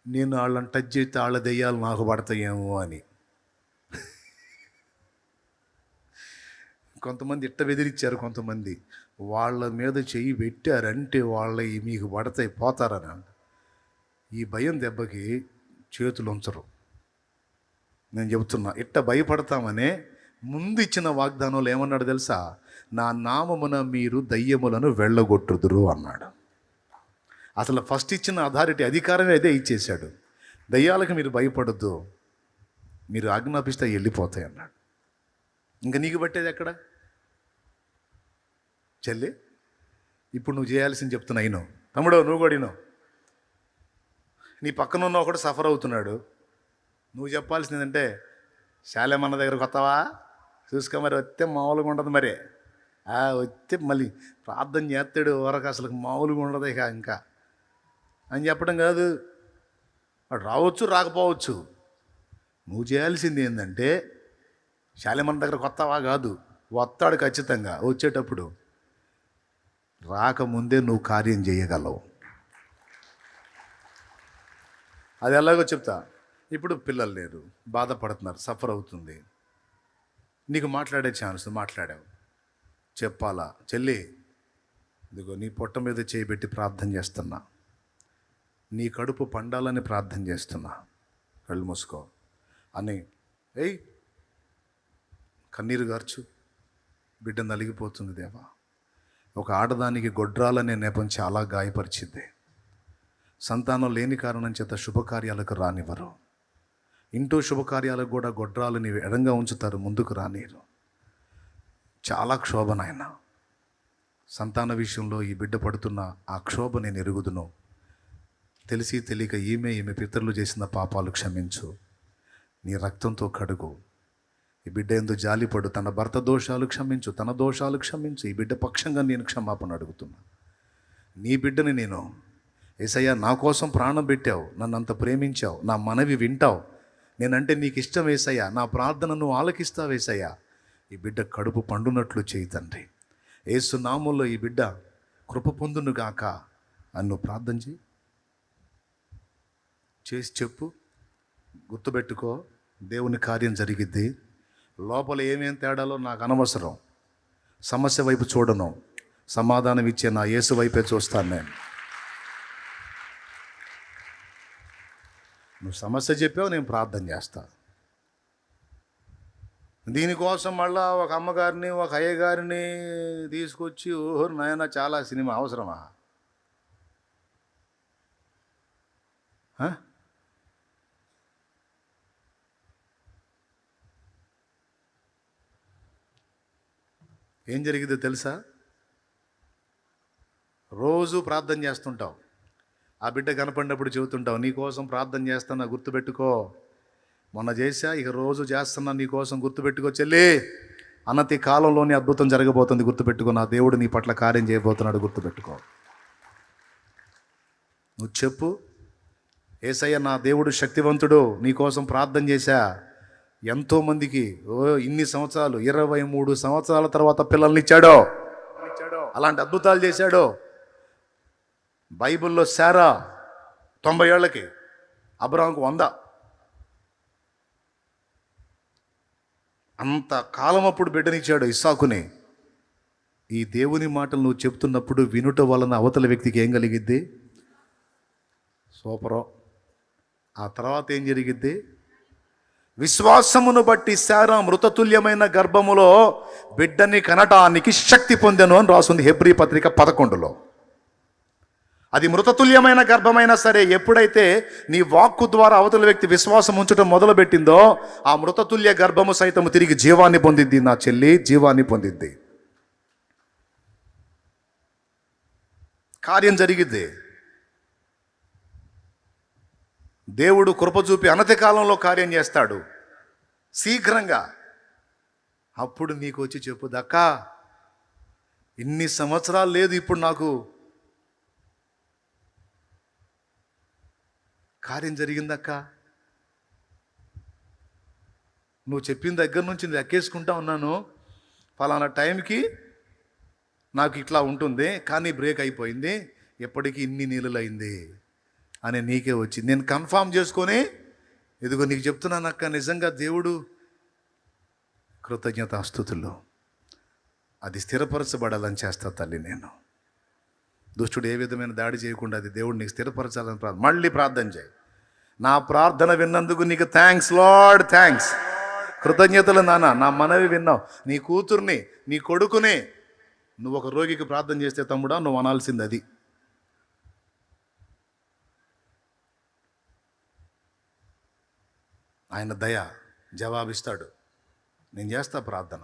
నేను వాళ్ళని టచ్ చేస్తే వాళ్ళ దెయ్యాలు నాకు పడతాయేమో అని. కొంతమంది ఇట్ట బెదిరించారు, కొంతమంది వాళ్ళ మీద చెయ్యి పెట్టారంటే వాళ్ళవి మీకు పడతాయి పోతారని. ఈ భయం దెబ్బకి చేతులు ఉంచరు. నేను చెబుతున్నా, ఇట్ట భయపడతామనే ముందు ఇచ్చిన వాగ్దానంలో ఏమన్నాడు తెలుసా? నా నామమున మీరు దయ్యములను వెళ్ళగొట్టుదురు అన్నాడు. అసలు ఫస్ట్ ఇచ్చిన అథారిటీ, అధికారమే అదే ఇచ్చేశాడు. దయ్యాలకు మీరు భయపడద్దు, మీరు ఆజ్ఞాపిస్తే వెళ్ళిపోతాయి అన్నాడు. ఇంకా నీకు పట్టేది ఎక్కడ చెల్లి? ఇప్పుడు నువ్వు చేయాల్సింది చెప్తున్నా, అయినో తమ్ముడు, నువ్వు కూడా అయినో. నీ పక్కన ఉన్న ఒకడు సఫర్ అవుతున్నాడు, నువ్వు చెప్పాల్సింది ఏంటంటే, శాలేమన్న దగ్గరకు వస్తావా చూసుకో, మరి వస్తే మామూలుగా ఉండదు, మరి వస్తే మళ్ళీ ప్రార్థన చేస్తాడు వరకు అసలు మామూలుగా ఉండదు ఇక ఇంకా అని చెప్పడం కాదు. వాడు రావచ్చు రాకపోవచ్చు. నువ్వు చేయాల్సింది ఏంటంటే, శాలేమన్న దగ్గరకు వస్తావా కాదు, వస్తాడు ఖచ్చితంగా. వచ్చేటప్పుడు రాకముందే నువ్వు కార్యం చేయగలవు. అది ఎలాగో చెప్తా. ఇప్పుడు పిల్లలు లేరు, బాధపడుతున్నారు, సఫర్ అవుతుంది. నీకు మాట్లాడే ఛాన్స్, మాట్లాడావు. చెప్పాలా? చెల్లి, ఇదిగో నీ పొట్ట మీద చేయబెట్టి ప్రార్థన చేస్తున్నా, నీ కడుపు పండాలని ప్రార్థన చేస్తున్నా, కళ్ళు మూసుకో అని కన్నీరు గార్చు. బిడ్డ నలిగిపోతుంది దేవా. ఒక ఆడదానికి గొడ్రాలనే నెపం చాలా గాయపరిచింది. సంతానం లేని కారణం చేత శుభకార్యాలకు రానివ్వరు. ఇంటూ శుభకార్యాలకు కూడా గొడ్రాలని ఎడంగా ఉంచుతారు, ముందుకు రానిరు. చాలా క్షోభ నాయన. సంతాన విషయంలో ఈ బిడ్డ పడుతున్న ఆ క్షోభ నేను ఎరుగుదును. తెలిసి తెలియక ఈమె పితరులు చేసిన పాపాలు క్షమించు, నీ రక్తంతో కడుగు. ఈ బిడ్డ ఎందు జాలిపడు, తన భర్త దోషాలు క్షమించు, తన దోషాలు క్షమించు. ఈ బిడ్డ పక్షంగా నేను క్షమాపణ అడుగుతున్నా. నీ బిడ్డని నేను, యేసయ్యా నా కోసం ప్రాణం పెట్టావు, నన్ను అంత ప్రేమించావు, నా మనవి వింటావు, నేనంటే నీకు ఇష్టం యేసయ్యా, నా ప్రార్థనను ఆలకిస్తావు యేసయ్యా. ఈ బిడ్డ కడుపు పండునట్లు చేయి తండ్రి. యేసు నామములో ఈ బిడ్డ కృప పొందును గాక అని నువ్వు ప్రార్థన చేసి చెప్పు. గుర్తుపెట్టుకో, దేవుని కార్యం జరిగిద్ది. లోపల ఏమేం తేడాలో నాకు అనవసరం. సమస్య వైపు చూడను, సమాధానం ఇచ్చే నా యేసు వైపే చూస్తాను నేను. నువ్వు సమస్య చెప్పావు, నేను ప్రార్థన చేస్తా. దీనికోసం మళ్ళా ఒక అమ్మగారిని ఒక అయ్యగారిని తీసుకొచ్చి ఓహో నాయన చాలా సినిమా అవసరమా? ఆ? ఏం జరిగిందో తెలుసా? రోజు ప్రార్థన చేస్తుంటావు, ఆ బిడ్డ కనపడినప్పుడు చెబుతుంటావు, నీకోసం ప్రార్థన చేస్తున్నా గుర్తుపెట్టుకో, మొన్న చేశా, ఇక రోజు చేస్తున్నా నీకోసం గుర్తుపెట్టుకో చెల్లి, అనతి కాలంలోనే అద్భుతం జరగబోతుంది గుర్తుపెట్టుకో, నా దేవుడు నీ పట్ల కార్యం చేయబోతున్నాడు గుర్తుపెట్టుకో. నువ్వు చెప్పు, యేసయ్య నా దేవుడు శక్తివంతుడు, నీకోసం ప్రార్థన చేశా, ఎంతోమందికి ఇన్ని సంవత్సరాలు 23 సంవత్సరాల తర్వాత పిల్లల్ని ఇచ్చాడో, అలాంటి అద్భుతాలు చేశాడో. బైబిల్లో శారా 90 ఏళ్ళకి, అబ్రహాంకు 100. అంత కాలం అప్పుడు బిడ్డనిచ్చాడు ఇస్సాకుని. ఈ దేవుని మాటలు నువ్వు చెప్తున్నప్పుడు వినుట వలన అవతల వ్యక్తికి ఏం కలిగిద్ది? సూపరో. ఆ తర్వాత ఏం జరిగిద్ది? విశ్వాసమును బట్టి శారా మృతతుల్యమైన గర్భములో బిడ్డని కనటానికి శక్తి పొందెను అని రాస్తుంది హెబ్రీ పత్రిక 11లో. అది మృతతుల్యమైన గర్భమైనా సరే, ఎప్పుడైతే నీ వాక్కు ద్వారా అవతల వ్యక్తి విశ్వాసం ఉంచడం మొదలుపెట్టిందో, ఆ మృతతుల్య గర్భము సైతము తిరిగి జీవాన్ని పొందిద్ది నా చెల్లి, జీవాన్ని పొందిద్ది. కార్యం జరిగిద్ది. దేవుడు కృప చూపి అనతి కాలంలో కార్యం చేస్తాడు, శీఘ్రంగా. అప్పుడు నీకు వచ్చి చెప్పు, దక్కా ఇన్ని సంవత్సరాలు లేదు, ఇప్పుడు నాకు కార్యం జరిగిందక్క. నువ్వు చెప్పిన దగ్గర నుంచి లెక్కేసుకుంటా ఉన్నాను, ఫలానా టైంకి నాకు ఇట్లా ఉంటుంది, కానీ బ్రేక్ అయిపోయింది, ఎప్పటికీ ఇన్ని నీళ్ళు అయింది అని నీకే వచ్చింది. నేను కన్ఫామ్ చేసుకొని ఇదిగో నీకు చెప్తున్నాను అక్క, నిజంగా దేవుడు కృతజ్ఞతాస్తుతుల్లో అది స్థిరపరచబడాలని చేస్తా తల్లి. నేను దుష్టుడు ఏ విధమైన దాడి చేయకుండా అది దేవుడు నీకు స్థిరపరచాలని మళ్ళీ ప్రార్థన చేయి. నా ప్రార్థన విన్నందుకు నీకు థ్యాంక్స్ లార్డ్, థ్యాంక్స్, కృతజ్ఞతలు నాన్న. నా మనవి విన్నావు. నీ కూతుర్ని, నీ కొడుకుని నువ్వు ఒక రోగికి ప్రార్థన చేస్తే తమ్ముడా, నువ్వు అనాల్సింది అది. ఆయన దయ జవాబిస్తాడు. నేను చేస్తా ప్రార్థన,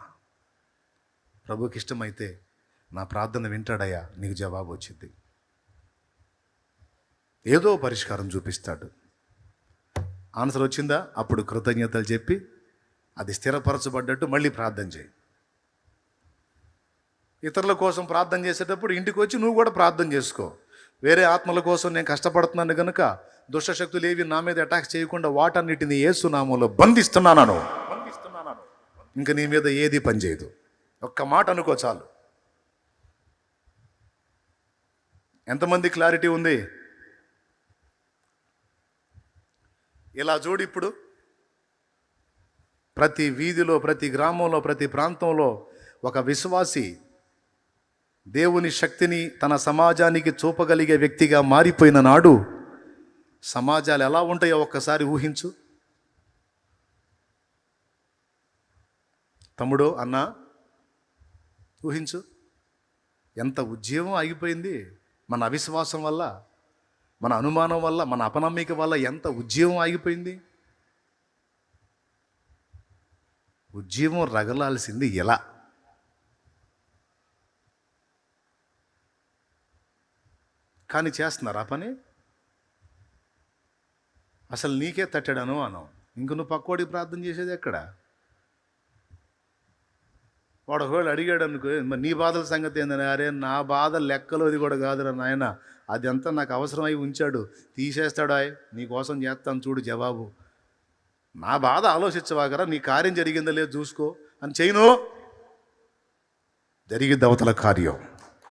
ప్రభుకి ఇష్టమైతే నా ప్రార్థన వింటాడయ్యా, నీకు జవాబు వచ్చింది. ఏదో పరిష్కారం చూపిస్తాడు. ఆన్సర్ వచ్చిందా, అప్పుడు కృతజ్ఞతలు చెప్పి అది స్థిరపరచబడ్డట్టు మళ్ళీ ప్రార్థన చేయి. ఇతరుల కోసం ప్రార్థన చేసేటప్పుడు ఇంటికి వచ్చి నువ్వు కూడా ప్రార్థన చేసుకో. వేరే ఆత్మల కోసం నేను కష్టపడుతున్నాను కనుక దుష్టశక్తులు ఏవి నా మీద అటాక్ చేయకుండా వాటన్నిటిని యేసు నామములో బంధిస్తున్నాను. ఇంక నీ మీద ఏది పనిచేయదు. ఒక్క మాట అనుకో చాలు. ఎంతమంది క్లారిటీ ఉంది? ఇలా చూడు, ఇప్పుడు ప్రతి వీధిలో, ప్రతి గ్రామంలో, ప్రతి ప్రాంతంలో ఒక విశ్వాసి దేవుని శక్తిని తన సమాజానికి చూపగలిగే వ్యక్తిగా మారిపోయిన నాడు సమాజాలు ఎలా ఉంటాయో ఒక్కసారి ఊహించు. తమ్ముడు, అన్న, ఊహించు. ఎంత ఉద్యమం ఆగిపోయింది మన అవిశ్వాసం వల్ల, మన అనుమానం వల్ల, మన అపనమ్మిక వల్ల ఎంత ఉద్యమం ఆగిపోయింది. ఉద్యమం రగలాల్సింది ఎలా? కానీ చేస్తున్నారు ఆ పని. అసలు నీకే తట్టాడను అను. ఇంక నువ్వు పక్కోడికి ప్రార్థన చేసేది ఎక్కడ? వాడు ఒకవేళ అడిగాడు అనుకో, మరి నీ బాధల సంగతి ఏందని, అరే నా బాధ లెక్కలో అది కూడా కాదురా నాయన, అది అంతా నాకు అవసరమై ఉంచాడు, తీసేస్తాడా, నీకోసం చేస్తాను చూడు జవాబు. నా బాధ ఆలోచించవాగరా, నీ కార్యం జరిగిందో లేదో చూసుకో అని చేయను, జరిగిద్ది అవతల కార్యం.